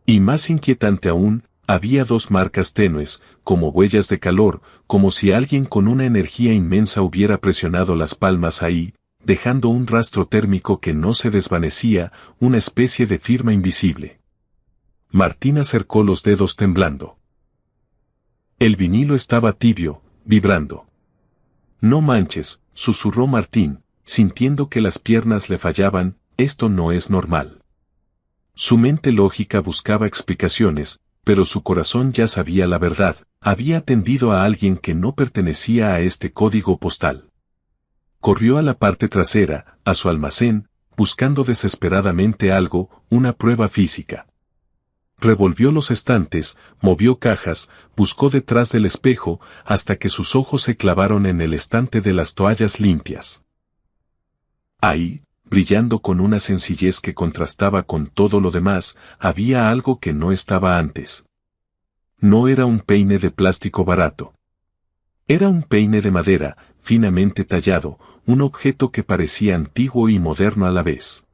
S1: Y más inquietante aún, había dos marcas tenues, como huellas de calor, como si alguien con una energía inmensa hubiera presionado las palmas ahí, dejando un rastro térmico que no se desvanecía, una especie de firma invisible. Martín acercó los dedos temblando. El vinilo estaba tibio, vibrando. No manches, susurró Martín, sintiendo que las piernas le fallaban, esto no es normal. Su mente lógica buscaba explicaciones, pero su corazón ya sabía la verdad, había atendido a alguien que no pertenecía a este código postal. Corrió a la parte trasera, a su almacén, buscando desesperadamente algo, una prueba física. Revolvió los estantes, movió cajas, buscó detrás del espejo, hasta que sus ojos se clavaron en el estante de las toallas limpias. Ahí, brillando con una sencillez que contrastaba con todo lo demás, había algo que no estaba antes. No era un peine de plástico barato. Era un peine de madera, finamente tallado, un objeto que parecía antiguo y moderno a la vez.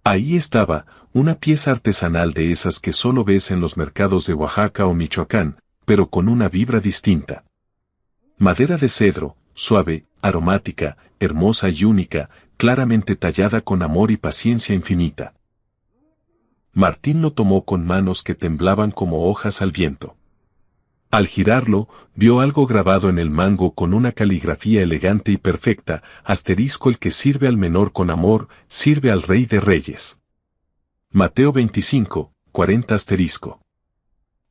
S1: Ahí estaba, una pieza artesanal de esas que solo ves en los mercados de Oaxaca o Michoacán, pero con una vibra distinta. Madera de cedro, suave, aromática, hermosa y única, claramente tallada con amor y paciencia infinita. Martín lo tomó con manos que temblaban como hojas al viento. Al girarlo, vio algo grabado en el mango con una caligrafía elegante y perfecta, asterisco el que sirve al menor con amor, sirve al Rey de Reyes. Mateo 25, 40 asterisco.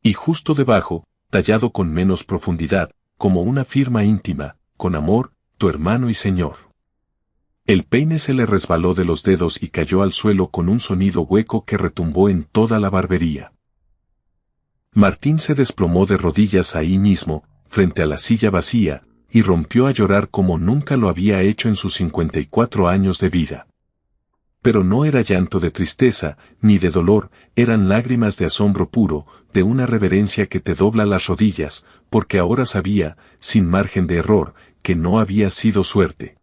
S1: Y justo debajo, tallado con menos profundidad, como una firma íntima, con amor, tu hermano y Señor. El peine se le resbaló de los dedos y cayó al suelo con un sonido hueco que retumbó en toda la barbería. Martín se desplomó de rodillas ahí mismo, frente a la silla vacía, y rompió a llorar como nunca lo había hecho en sus 54 años de vida. Pero no era llanto de tristeza, ni de dolor, eran lágrimas de asombro puro, de una reverencia que te dobla las rodillas, porque ahora sabía, sin margen de error, que no había sido suerte.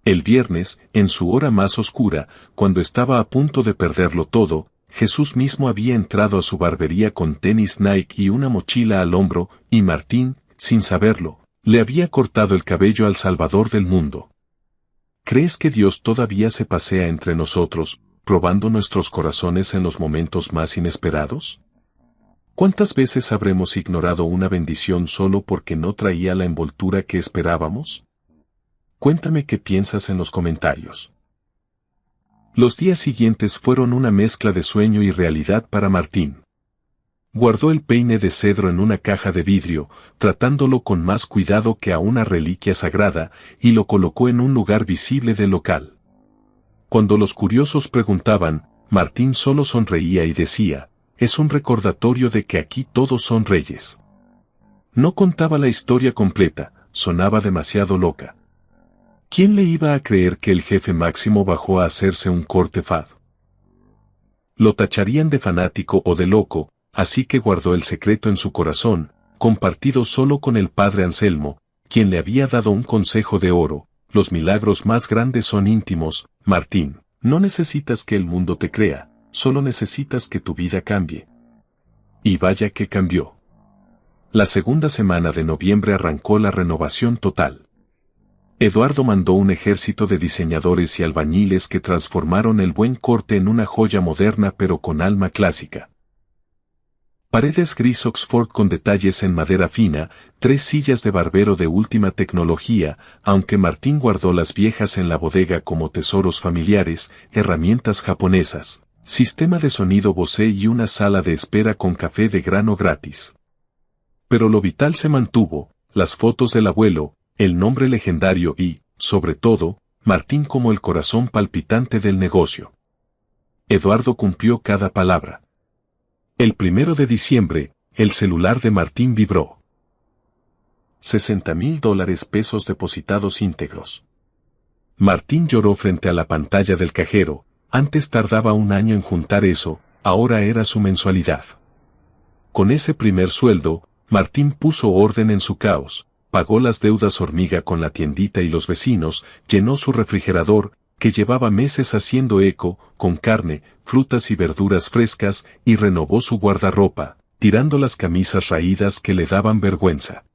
S1: El viernes, en su hora más oscura, cuando estaba a punto de perderlo todo, Jesús mismo había entrado a su barbería con tenis Nike y una mochila al hombro, y Martín, sin saberlo, le había cortado el cabello al Salvador del mundo. ¿Crees que Dios todavía se pasea entre nosotros, probando nuestros corazones en los momentos más inesperados? ¿Cuántas veces habremos ignorado una bendición solo porque no traía la envoltura que esperábamos? Cuéntame qué piensas en los comentarios. Los días siguientes fueron una mezcla de sueño y realidad para Martín. Guardó el peine de cedro en una caja de vidrio, tratándolo con más cuidado que a una reliquia sagrada, y lo colocó en un lugar visible del local. Cuando los curiosos preguntaban, Martín solo sonreía y decía, es un recordatorio de que aquí todos son reyes. No contaba la historia completa, sonaba demasiado loca. ¿Quién le iba a creer que el jefe máximo bajó a hacerse un corte fad? Lo tacharían de fanático o de loco, así que guardó el secreto en su corazón, compartido solo con el padre Anselmo, quien le había dado un consejo de oro: los milagros más grandes son íntimos, Martín, no necesitas que el mundo te crea, solo necesitas que tu vida cambie. Y vaya que cambió. La segunda semana de noviembre arrancó la renovación total. Eduardo mandó un ejército de diseñadores y albañiles que transformaron el buen corte en una joya moderna pero con alma clásica. Paredes gris Oxford con detalles en madera fina, 3 sillas de barbero de última tecnología, aunque Martín guardó las viejas en la bodega como tesoros familiares, herramientas japonesas, sistema de sonido Bose y una sala de espera con café de grano gratis. Pero lo vital se mantuvo, las fotos del abuelo, el nombre legendario y, sobre todo, Martín como el corazón palpitante del negocio. Eduardo cumplió cada palabra. El 1 de diciembre, el celular de Martín vibró. $60,000 pesos depositados íntegros. Martín lloró frente a la pantalla del cajero. Antes tardaba un año en juntar eso, ahora era su mensualidad. Con ese primer sueldo, Martín puso orden en su caos, pagó las deudas hormiga con la tiendita y los vecinos, llenó su refrigerador, que llevaba meses haciendo eco, con carne, frutas y verduras frescas, y renovó su guardarropa, tirando las camisas raídas que le daban vergüenza.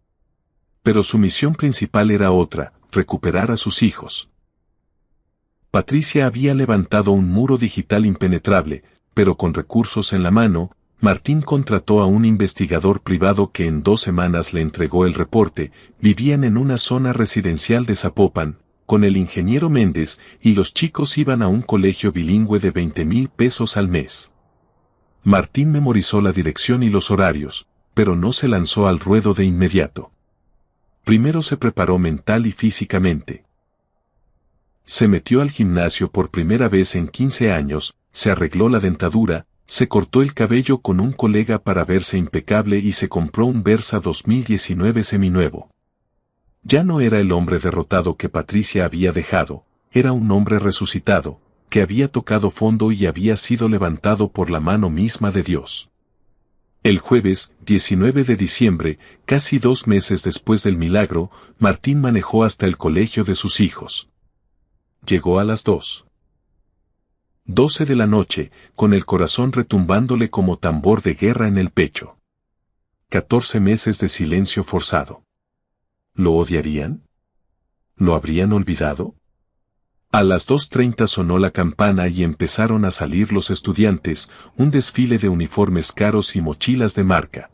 S1: Pero su misión principal era otra, recuperar a sus hijos. Patricia había levantado un muro digital impenetrable, pero con recursos en la mano, Martín contrató a un investigador privado que en 2 semanas le entregó el reporte. Vivían en una zona residencial de Zapopan, con el ingeniero Méndez, y los chicos iban a un colegio bilingüe de 20,000 pesos al mes. Martín memorizó la dirección y los horarios, pero no se lanzó al ruedo de inmediato. Primero se preparó mental y físicamente. Se metió al gimnasio por primera vez en 15 años, se arregló la dentadura, se cortó el cabello con un colega para verse impecable y se compró un Versa 2019 seminuevo. Ya no era el hombre derrotado que Patricia había dejado, era un hombre resucitado, que había tocado fondo y había sido levantado por la mano misma de Dios. El jueves, 19 de diciembre, casi 2 meses después del milagro, Martín manejó hasta el colegio de sus hijos. Llegó a las 2:12 de la noche, con el corazón retumbándole como tambor de guerra en el pecho. 14 meses de silencio forzado. ¿Lo odiarían? ¿Lo habrían olvidado? A las 2:30 sonó la campana y empezaron a salir los estudiantes, un desfile de uniformes caros y mochilas de marca.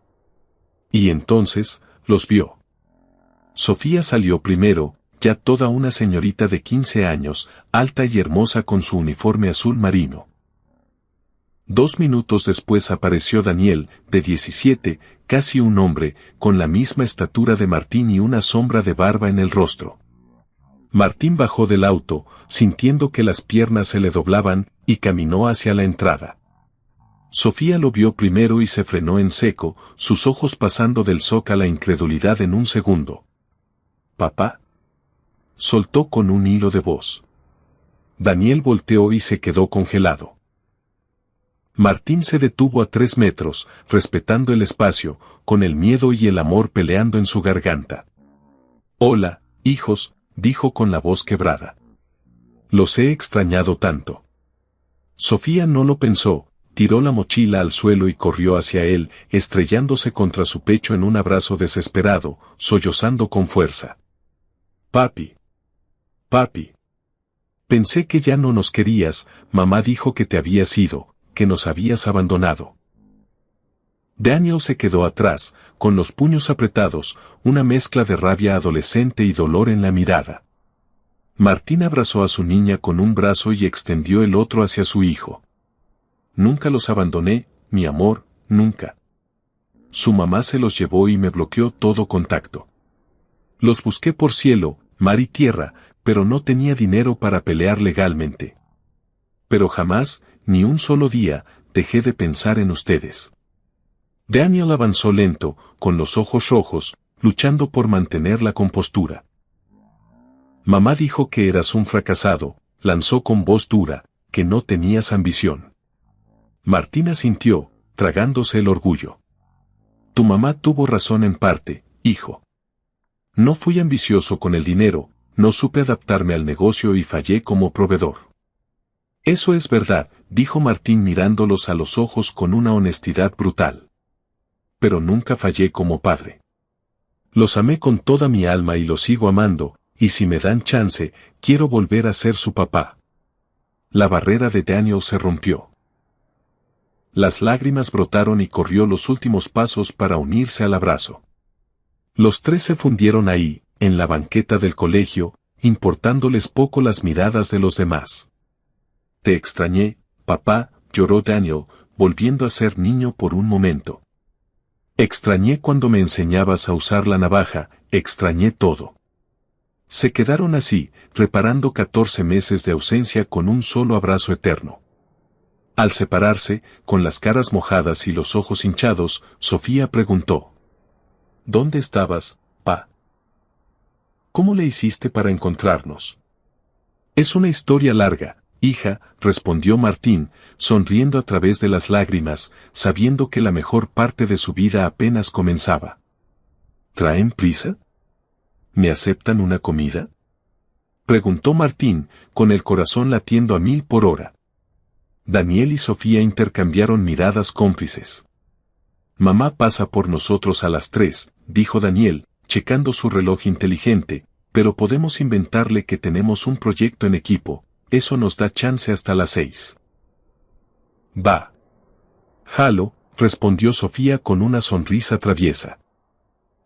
S1: Y entonces, los vio. Sofía salió primero, ya toda una señorita de 15 años, alta y hermosa con su uniforme azul marino. 2 minutos después apareció Daniel, de 17, casi un hombre, con la misma estatura de Martín y una sombra de barba en el rostro. Martín bajó del auto, sintiendo que las piernas se le doblaban, y caminó hacia la entrada. Sofía lo vio primero y se frenó en seco, sus ojos pasando del shock a la incredulidad en un segundo. «¿Papá?», soltó con un hilo de voz. Daniel volteó y se quedó congelado. Martín se detuvo a 3 metros, respetando el espacio, con el miedo y el amor peleando en su garganta. «Hola, hijos», dijo con la voz quebrada. «Los he extrañado tanto». Sofía no lo pensó, tiró la mochila al suelo y corrió hacia él, estrellándose contra su pecho en un abrazo desesperado, sollozando con fuerza. «Papi. Papi. Pensé que ya no nos querías, mamá dijo que te habías ido, que nos habías abandonado». Daniel se quedó atrás, con los puños apretados, una mezcla de rabia adolescente y dolor en la mirada. Martín abrazó a su niña con un brazo y extendió el otro hacia su hijo. «Nunca los abandoné, mi amor, nunca. Su mamá se los llevó y me bloqueó todo contacto. Los busqué por cielo, mar y tierra, pero no tenía dinero para pelear legalmente. Pero jamás, ni un solo día, dejé de pensar en ustedes». Daniel avanzó lento, con los ojos rojos, luchando por mantener la compostura. «Mamá dijo que eras un fracasado», lanzó con voz dura, «que no tenías ambición». Martín asintió, tragándose el orgullo. «Tu mamá tuvo razón en parte, hijo. No fui ambicioso con el dinero, no supe adaptarme al negocio y fallé como proveedor». «Eso es verdad», dijo Martín mirándolos a los ojos con una honestidad brutal. «Pero nunca fallé como padre. Los amé con toda mi alma y los sigo amando, y si me dan chance, quiero volver a ser su papá». La barrera de Daniel se rompió. Las lágrimas brotaron y corrió los últimos pasos para unirse al abrazo. Los 3 se fundieron ahí, en la banqueta del colegio, importándoles poco las miradas de los demás. «Te extrañé, papá», lloró Daniel, volviendo a ser niño por un momento. «Extrañé cuando me enseñabas a usar la navaja, extrañé todo». Se quedaron así, reparando 14 meses de ausencia con un solo abrazo eterno. Al separarse, con las caras mojadas y los ojos hinchados, Sofía preguntó: «¿Dónde estabas, pa?». ¿Cómo le hiciste para encontrarnos? Es una historia larga, hija, respondió Martín, sonriendo a través de las lágrimas, sabiendo que la mejor parte de su vida apenas comenzaba. ¿Traen prisa? ¿Me aceptan una comida? Preguntó Martín, con el corazón latiendo a 1000 por hora. Daniel y Sofía intercambiaron miradas cómplices. Mamá pasa por nosotros a las 3, dijo Daniel, checando su reloj inteligente, pero podemos inventarle que tenemos un proyecto en equipo, eso nos da chance hasta las 6. Va. Jalo, respondió Sofía con una sonrisa traviesa.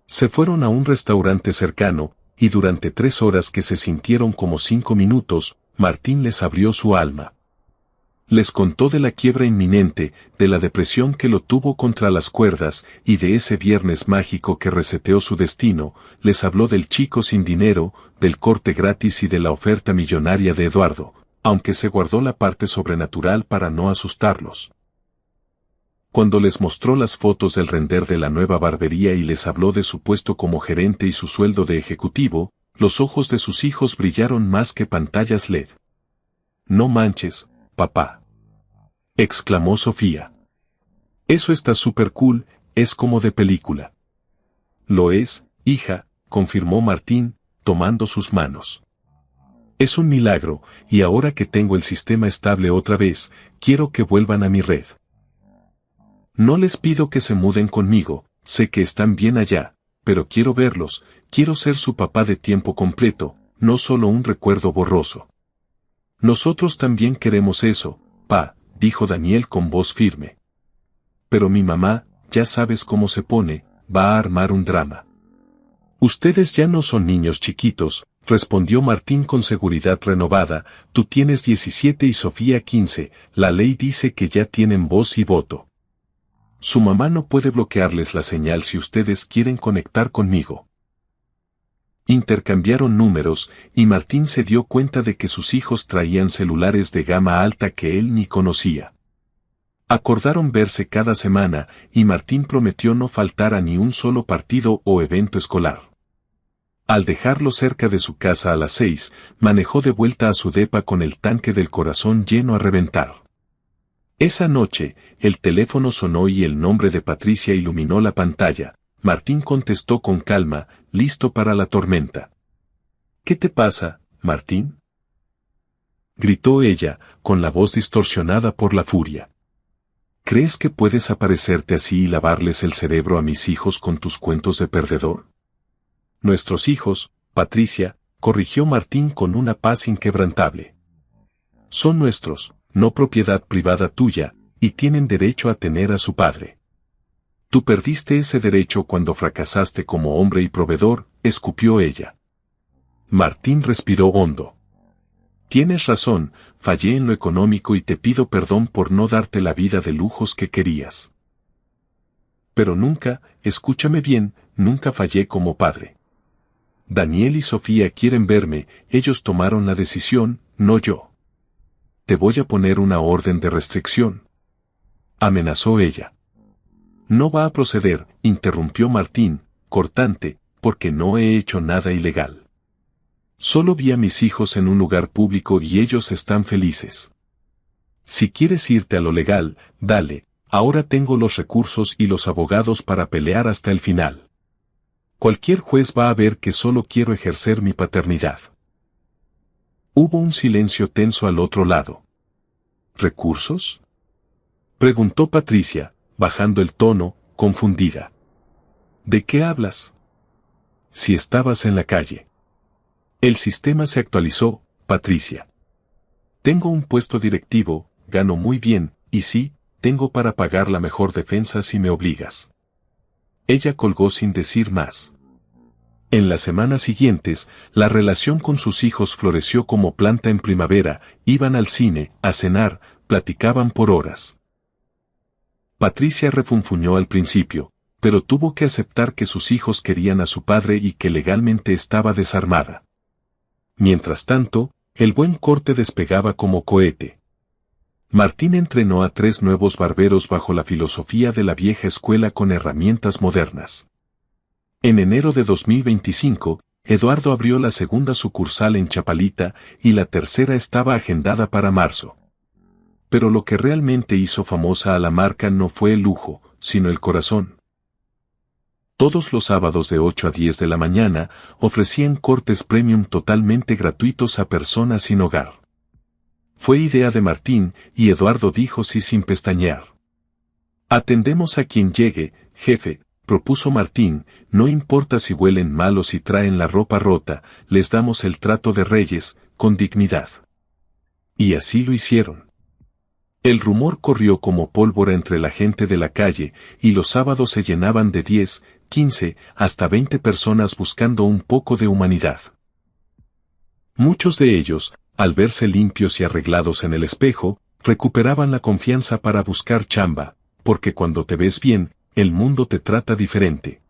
S1: Se fueron a un restaurante cercano, y durante 3 horas que se sintieron como 5 minutos, Martín les abrió su alma. Les contó de la quiebra inminente, de la depresión que lo tuvo contra las cuerdas y de ese viernes mágico que reseteó su destino, les habló del chico sin dinero, del corte gratis y de la oferta millonaria de Eduardo, aunque se guardó la parte sobrenatural para no asustarlos. Cuando les mostró las fotos del render de la nueva barbería y les habló de su puesto como gerente y su sueldo de ejecutivo, los ojos de sus hijos brillaron más que pantallas LED. No manches, papá, exclamó Sofía. Eso está súper cool, es como de película. Lo es, hija, confirmó Martín, tomando sus manos. Es un milagro, y ahora que tengo el sistema estable otra vez, quiero que vuelvan a mi red. No les pido que se muden conmigo, sé que están bien allá, pero quiero verlos, quiero ser su papá de tiempo completo, no solo un recuerdo borroso. Nosotros también queremos eso, pa, dijo Daniel con voz firme. Pero mi mamá, ya sabes cómo se pone, va a armar un drama. Ustedes ya no son niños chiquitos, respondió Martín con seguridad renovada, tú tienes 17 y Sofía 15, la ley dice que ya tienen voz y voto. Su mamá no puede bloquearles la señal si ustedes quieren conectar conmigo. Intercambiaron números, y Martín se dio cuenta de que sus hijos traían celulares de gama alta que él ni conocía. Acordaron verse cada semana, y Martín prometió no faltar a ni un solo partido o evento escolar. Al dejarlo cerca de su casa a las 6, manejó de vuelta a su depa con el tanque del corazón lleno a reventar. Esa noche, el teléfono sonó y el nombre de Patricia iluminó la pantalla. Martín contestó con calma, listo para la tormenta. ¿Qué te pasa, Martín? Gritó ella, con la voz distorsionada por la furia. ¿Crees que puedes aparecerte así y lavarles el cerebro a mis hijos con tus cuentos de perdedor? Nuestros hijos, Patricia, corrigió Martín con una paz inquebrantable. Son nuestros, no propiedad privada tuya, y tienen derecho a tener a su padre. Tú perdiste ese derecho cuando fracasaste como hombre y proveedor, escupió ella. Martín respiró hondo. Tienes razón, fallé en lo económico y te pido perdón por no darte la vida de lujos que querías. Pero nunca, escúchame bien, nunca fallé como padre. Daniel y Sofía quieren verme, ellos tomaron la decisión, no yo. Te voy a poner una orden de restricción. Amenazó ella. No va a proceder, interrumpió Martín, cortante, porque no he hecho nada ilegal. Solo vi a mis hijos en un lugar público y ellos están felices. Si quieres irte a lo legal, dale, ahora tengo los recursos y los abogados para pelear hasta el final. Cualquier juez va a ver que solo quiero ejercer mi paternidad. Hubo un silencio tenso al otro lado. ¿Recursos? Preguntó Patricia, bajando el tono, confundida. ¿De qué hablas? Si estabas en la calle. El sistema se actualizó, Patricia. Tengo un puesto directivo, gano muy bien, y sí, tengo para pagar la mejor defensa si me obligas. Ella colgó sin decir más. En las semanas siguientes, la relación con sus hijos floreció como planta en primavera, iban al cine, a cenar, platicaban por horas. Patricia refunfuñó al principio, pero tuvo que aceptar que sus hijos querían a su padre y que legalmente estaba desarmada. Mientras tanto, el buen corte despegaba como cohete. Martín entrenó a 3 nuevos barberos bajo la filosofía de la vieja escuela con herramientas modernas. En enero de 2025, Eduardo abrió la segunda sucursal en Chapalita y la tercera estaba agendada para marzo. Pero lo que realmente hizo famosa a la marca no fue el lujo, sino el corazón. Todos los sábados de 8 a 10 de la mañana ofrecían cortes premium totalmente gratuitos a personas sin hogar. Fue idea de Martín y Eduardo dijo sí sin pestañear. Atendemos a quien llegue, jefe, propuso Martín, no importa si huelen mal o si traen la ropa rota, les damos el trato de reyes, con dignidad. Y así lo hicieron. El rumor corrió como pólvora entre la gente de la calle, y los sábados se llenaban de 10, 15, hasta 20 personas buscando un poco de humanidad. Muchos de ellos, al verse limpios y arreglados en el espejo, recuperaban la confianza para buscar chamba, porque cuando te ves bien, el mundo te trata diferente.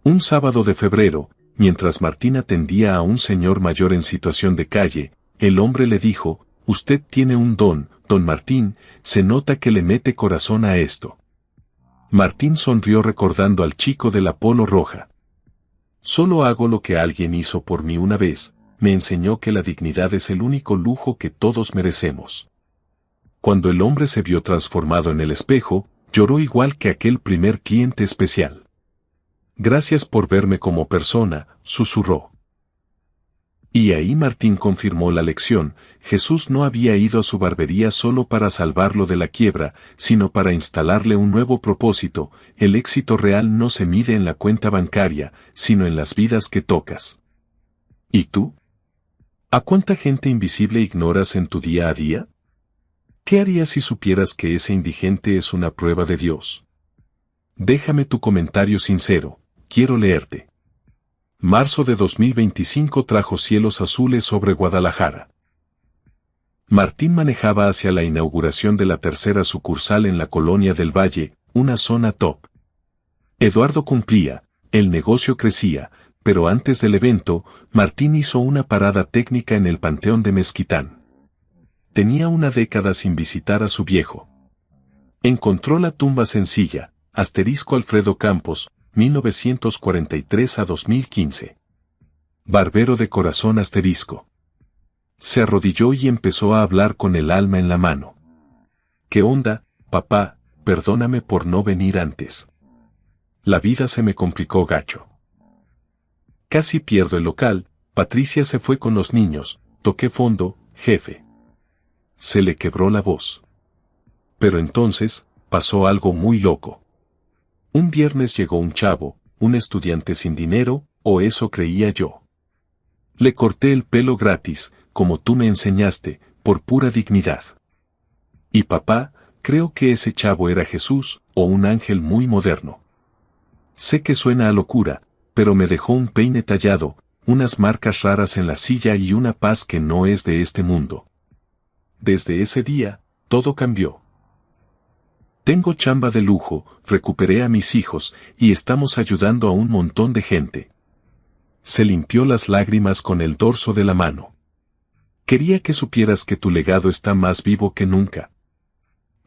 S1: Un sábado de febrero, mientras Martín atendía a un señor mayor en situación de calle, el hombre le dijo, «Usted tiene un don, don Martín, se nota que le mete corazón a esto». Martín sonrió recordando al chico de la polo roja. «Solo hago lo que alguien hizo por mí una vez, me enseñó que la dignidad es el único lujo que todos merecemos». Cuando el hombre se vio transformado en el espejo, lloró igual que aquel primer cliente especial. «Gracias por verme como persona», susurró. Y ahí Martín confirmó la lección, Jesús no había ido a su barbería solo para salvarlo de la quiebra, sino para instalarle un nuevo propósito, el éxito real no se mide en la cuenta bancaria, sino en las vidas que tocas. ¿Y tú? ¿A cuánta gente invisible ignoras en tu día a día? ¿Qué harías si supieras que ese indigente es una prueba de Dios? Déjame tu comentario sincero, quiero leerte. Marzo de 2025 trajo cielos azules sobre Guadalajara. Martín manejaba hacia la inauguración de la tercera sucursal en la Colonia del Valle, una zona top. Eduardo cumplía, el negocio crecía, pero antes del evento, Martín hizo una parada técnica en el Panteón de Mezquitán. Tenía una década sin visitar a su viejo. Encontró la tumba sencilla, asterisco Alfredo Campos, 1943 a 2015. Barbero de corazón asterisco. Se arrodilló y empezó a hablar con el alma en la mano. ¿Qué onda, papá? Perdóname por no venir antes. La vida se me complicó gacho. Casi pierdo el local, Patricia se fue con los niños, toqué fondo, jefe. Se le quebró la voz. Pero entonces, pasó algo muy loco. Un viernes llegó un chavo, un estudiante sin dinero, o eso creía yo. Le corté el pelo gratis, como tú me enseñaste, por pura dignidad. Y papá, creo que ese chavo era Jesús, o un ángel muy moderno. Sé que suena a locura, pero me dejó un peine tallado, unas marcas raras en la silla y una paz que no es de este mundo. Desde ese día, todo cambió. Tengo chamba de lujo, recuperé a mis hijos, y estamos ayudando a un montón de gente. Se limpió las lágrimas con el dorso de la mano. Quería que supieras que tu legado está más vivo que nunca.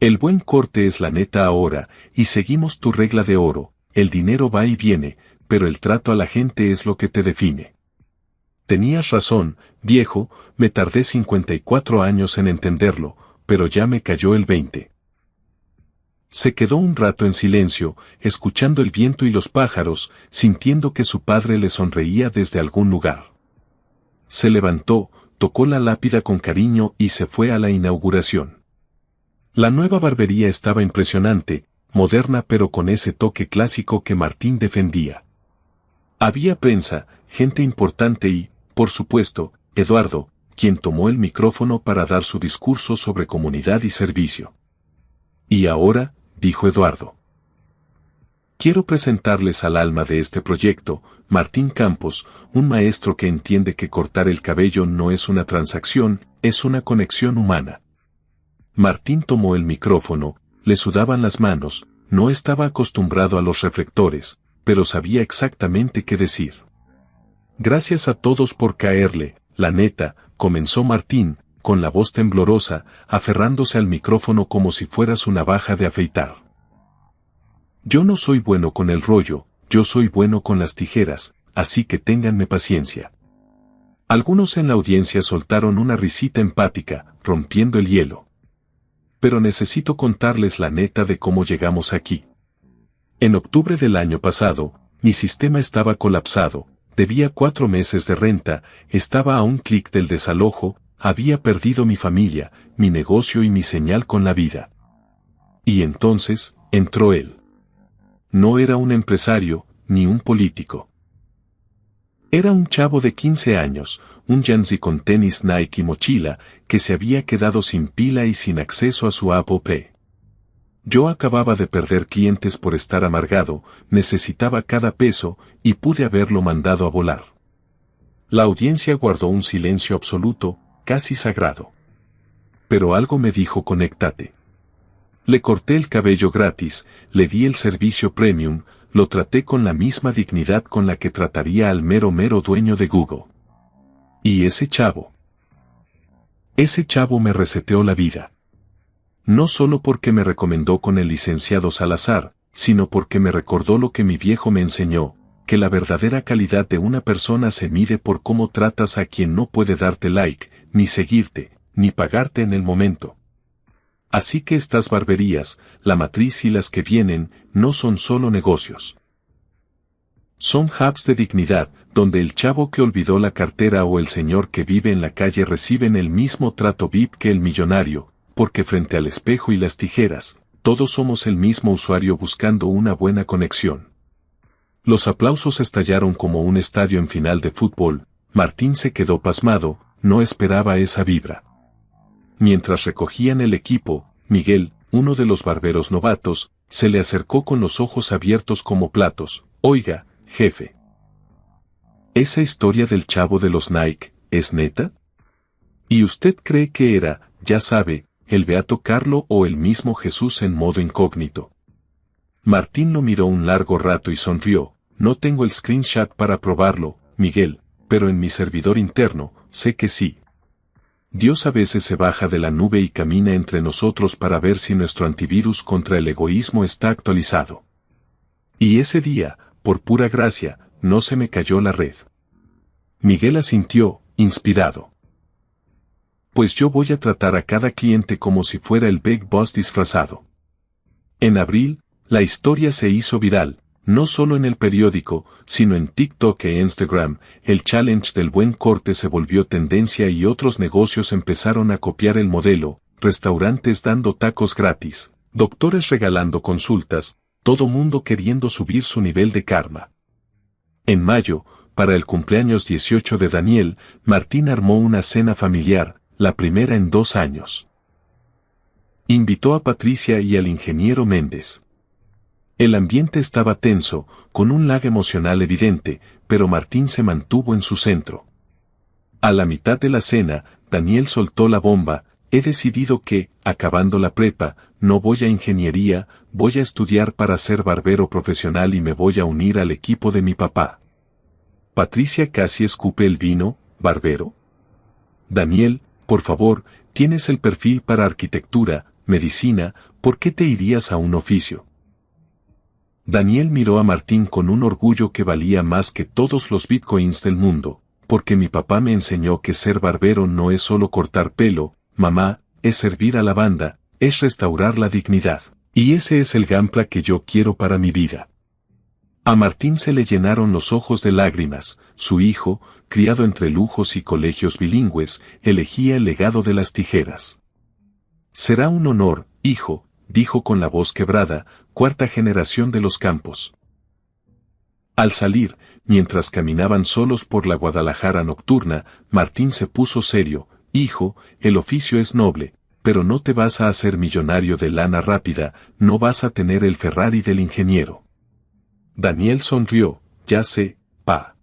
S1: El buen corte es la neta ahora, y seguimos tu regla de oro, el dinero va y viene, pero el trato a la gente es lo que te define. Tenías razón, viejo, me tardé 54 años en entenderlo, pero ya me cayó el 20. Se quedó un rato en silencio, escuchando el viento y los pájaros, sintiendo que su padre le sonreía desde algún lugar. Se levantó, tocó la lápida con cariño y se fue a la inauguración. La nueva barbería estaba impresionante, moderna pero con ese toque clásico que Martín defendía. Había prensa, gente importante y, por supuesto, Eduardo, quien tomó el micrófono para dar su discurso sobre comunidad y servicio. Y ahora, dijo Eduardo, quiero presentarles al alma de este proyecto, Martín Campos, un maestro que entiende que cortar el cabello no es una transacción, es una conexión humana. Martín tomó el micrófono, le sudaban las manos, no estaba acostumbrado a los reflectores, pero sabía exactamente qué decir. Gracias a todos por caerle, la neta, comenzó Martín, con la voz temblorosa, aferrándose al micrófono como si fuera su navaja de afeitar. Yo no soy bueno con el rollo, yo soy bueno con las tijeras, así que ténganme paciencia. Algunos en la audiencia soltaron una risita empática, rompiendo el hielo. Pero necesito contarles la neta de cómo llegamos aquí. En octubre del año pasado, mi sistema estaba colapsado, debía 4 meses de renta, estaba a un clic del desalojo, había perdido mi familia, mi negocio y mi señal con la vida. Y entonces, entró él. No era un empresario, ni un político. Era un chavo de 15 años, un Yanzi con tenis Nike y mochila, que se había quedado sin pila y sin acceso a su Apple Pay. Yo acababa de perder clientes por estar amargado, necesitaba cada peso, y pude haberlo mandado a volar. La audiencia guardó un silencio absoluto, casi sagrado. Pero algo me dijo: conéctate. Le corté el cabello gratis, le di el servicio premium, lo traté con la misma dignidad con la que trataría al mero dueño de Google. Y ese chavo me reseteó la vida. No solo porque me recomendó con el licenciado Salazar, sino porque me recordó lo que mi viejo me enseñó, que la verdadera calidad de una persona se mide por cómo tratas a quien no puede darte like, ni seguirte, ni pagarte en el momento. Así que estas barberías, La Matriz y las que vienen, no son solo negocios. Son hubs de dignidad, donde el chavo que olvidó la cartera o el señor que vive en la calle reciben el mismo trato VIP que el millonario, porque frente al espejo y las tijeras, todos somos el mismo usuario buscando una buena conexión. Los aplausos estallaron como un estadio en final de fútbol. Martín se quedó pasmado, no esperaba esa vibra. Mientras recogían el equipo, Miguel, uno de los barberos novatos, se le acercó con los ojos abiertos como platos. Oiga, jefe. ¿Esa historia del chavo de los Nike, es neta? ¿Y usted cree que era, ya sabe, el beato Carlo o el mismo Jesús en modo incógnito? Martín lo miró un largo rato y sonrió. No tengo el screenshot para probarlo, Miguel, pero en mi servidor interno, sé que sí. Dios a veces se baja de la nube y camina entre nosotros para ver si nuestro antivirus contra el egoísmo está actualizado. Y ese día, por pura gracia, no se me cayó la red. Miguel asintió, inspirado. Pues yo voy a tratar a cada cliente como si fuera el Big Boss disfrazado. En abril, la historia se hizo viral, no solo en el periódico, sino en TikTok e Instagram. El challenge del buen corte se volvió tendencia y otros negocios empezaron a copiar el modelo, restaurantes dando tacos gratis, doctores regalando consultas, todo mundo queriendo subir su nivel de karma. En mayo, para el cumpleaños 18 de Daniel, Martín armó una cena familiar, la primera en 2 años. Invitó a Patricia y al ingeniero Méndez. El ambiente estaba tenso, con un lag emocional evidente, pero Martín se mantuvo en su centro. A la mitad de la cena, Daniel soltó la bomba: he decidido que, acabando la prepa, no voy a ingeniería, voy a estudiar para ser barbero profesional y me voy a unir al equipo de mi papá. Patricia casi escupe el vino: ¿barbero? Daniel, por favor, tienes el perfil para arquitectura, medicina, ¿por qué te irías a un oficio? Daniel miró a Martín con un orgullo que valía más que todos los bitcoins del mundo, porque mi papá me enseñó que ser barbero no es solo cortar pelo, mamá, es servir a la banda, es restaurar la dignidad, y ese es el gampla que yo quiero para mi vida. A Martín se le llenaron los ojos de lágrimas. Su hijo, criado entre lujos y colegios bilingües, elegía el legado de las tijeras. Será un honor, hijo, dijo con la voz quebrada, 4ª generación de los Campos. Al salir, mientras caminaban solos por la Guadalajara nocturna, Martín se puso serio: hijo, el oficio es noble, pero no te vas a hacer millonario de lana rápida, no vas a tener el Ferrari del ingeniero. Daniel sonrió: ya sé, pa.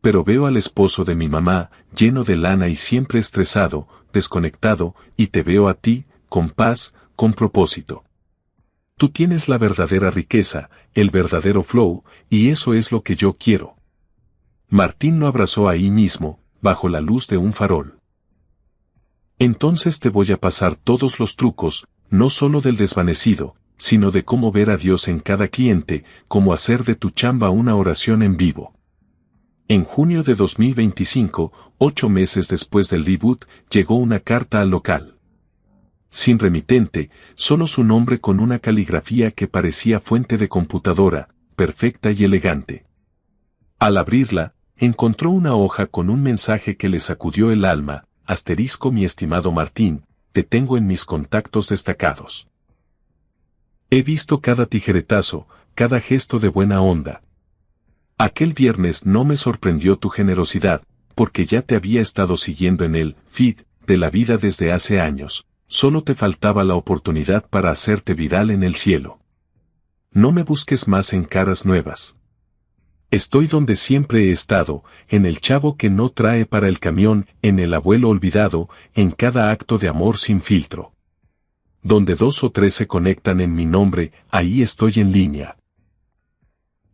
S1: Pero veo al esposo de mi mamá, lleno de lana y siempre estresado, desconectado, y te veo a ti, con paz, con propósito. Tú tienes la verdadera riqueza, el verdadero flow, y eso es lo que yo quiero. Martín lo abrazó ahí mismo, bajo la luz de un farol. Entonces te voy a pasar todos los trucos, no solo del desvanecido, sino de cómo ver a Dios en cada cliente, cómo hacer de tu chamba una oración en vivo. En junio de 2025, 8 meses después del reboot, llegó una carta al local. Sin remitente, solo su nombre con una caligrafía que parecía fuente de computadora, perfecta y elegante. Al abrirla, encontró una hoja con un mensaje que le sacudió el alma: asterisco mi estimado Martín, te tengo en mis contactos destacados. He visto cada tijeretazo, cada gesto de buena onda. Aquel viernes no me sorprendió tu generosidad, porque ya te había estado siguiendo en el feed de la vida desde hace años, solo te faltaba la oportunidad para hacerte viral en el cielo. No me busques más en caras nuevas. Estoy donde siempre he estado, en el chavo que no trae para el camión, en el abuelo olvidado, en cada acto de amor sin filtro. Donde 2 o 3 se conectan en mi nombre, ahí estoy en línea.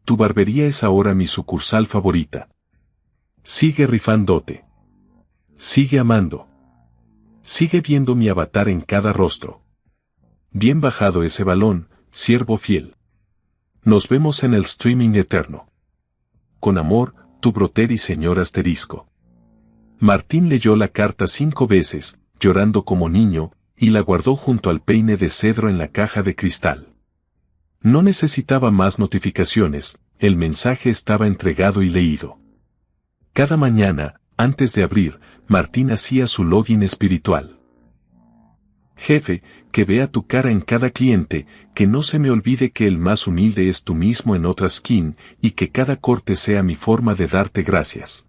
S1: Tu barbería es ahora mi sucursal favorita. Sigue rifándote. Sigue amando. Sigue viendo mi avatar en cada rostro. Bien bajado ese balón, siervo fiel. Nos vemos en el streaming eterno. Con amor, tu broter y señor asterisco. Martín leyó la carta 5 veces, llorando como niño, y la guardó junto al peine de cedro en la caja de cristal. No necesitaba más notificaciones, el mensaje estaba entregado y leído. Cada mañana, antes de abrir, Martín hacía su login espiritual. Jefe, que vea tu cara en cada cliente, que no se me olvide que el más humilde es tú mismo en otra skin, y que cada corte sea mi forma de darte gracias.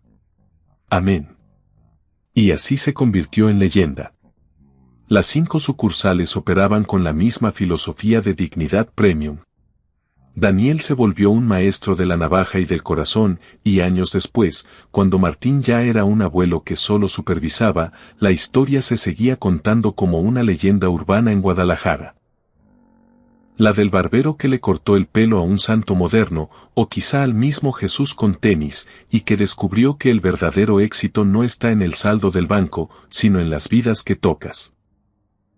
S1: Amén. Y así se convirtió en leyenda. Las 5 sucursales operaban con la misma filosofía de dignidad premium. Daniel se volvió un maestro de la navaja y del corazón, y años después, cuando Martín ya era un abuelo que solo supervisaba, la historia se seguía contando como una leyenda urbana en Guadalajara. La del barbero que le cortó el pelo a un santo moderno, o quizá al mismo Jesús con tenis, y que descubrió que el verdadero éxito no está en el saldo del banco, sino en las vidas que tocas.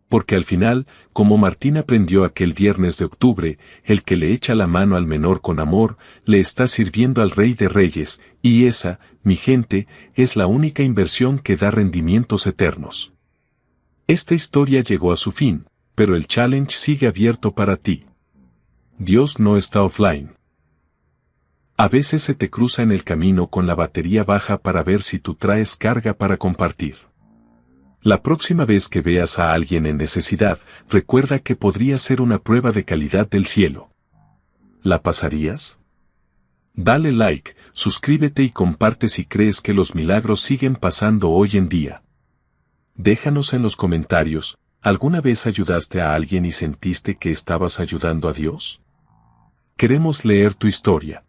S1: Porque al final, como Martín aprendió aquel viernes de octubre, el que le echa la mano al menor con amor, le está sirviendo al Rey de Reyes, y esa, mi gente, es la única inversión que da rendimientos eternos. Esta historia llegó a su fin, pero el challenge sigue abierto para ti. Dios no está offline. A veces se te cruza en el camino con la batería baja para ver si tú traes carga para compartir. La próxima vez que veas a alguien en necesidad, recuerda que podría ser una prueba de calidad del cielo. ¿La pasarías? Dale like, suscríbete y comparte si crees que los milagros siguen pasando hoy en día. Déjanos en los comentarios, ¿alguna vez ayudaste a alguien y sentiste que estabas ayudando a Dios? Queremos leer tu historia.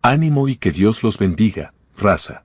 S1: Ánimo y que Dios los bendiga, raza.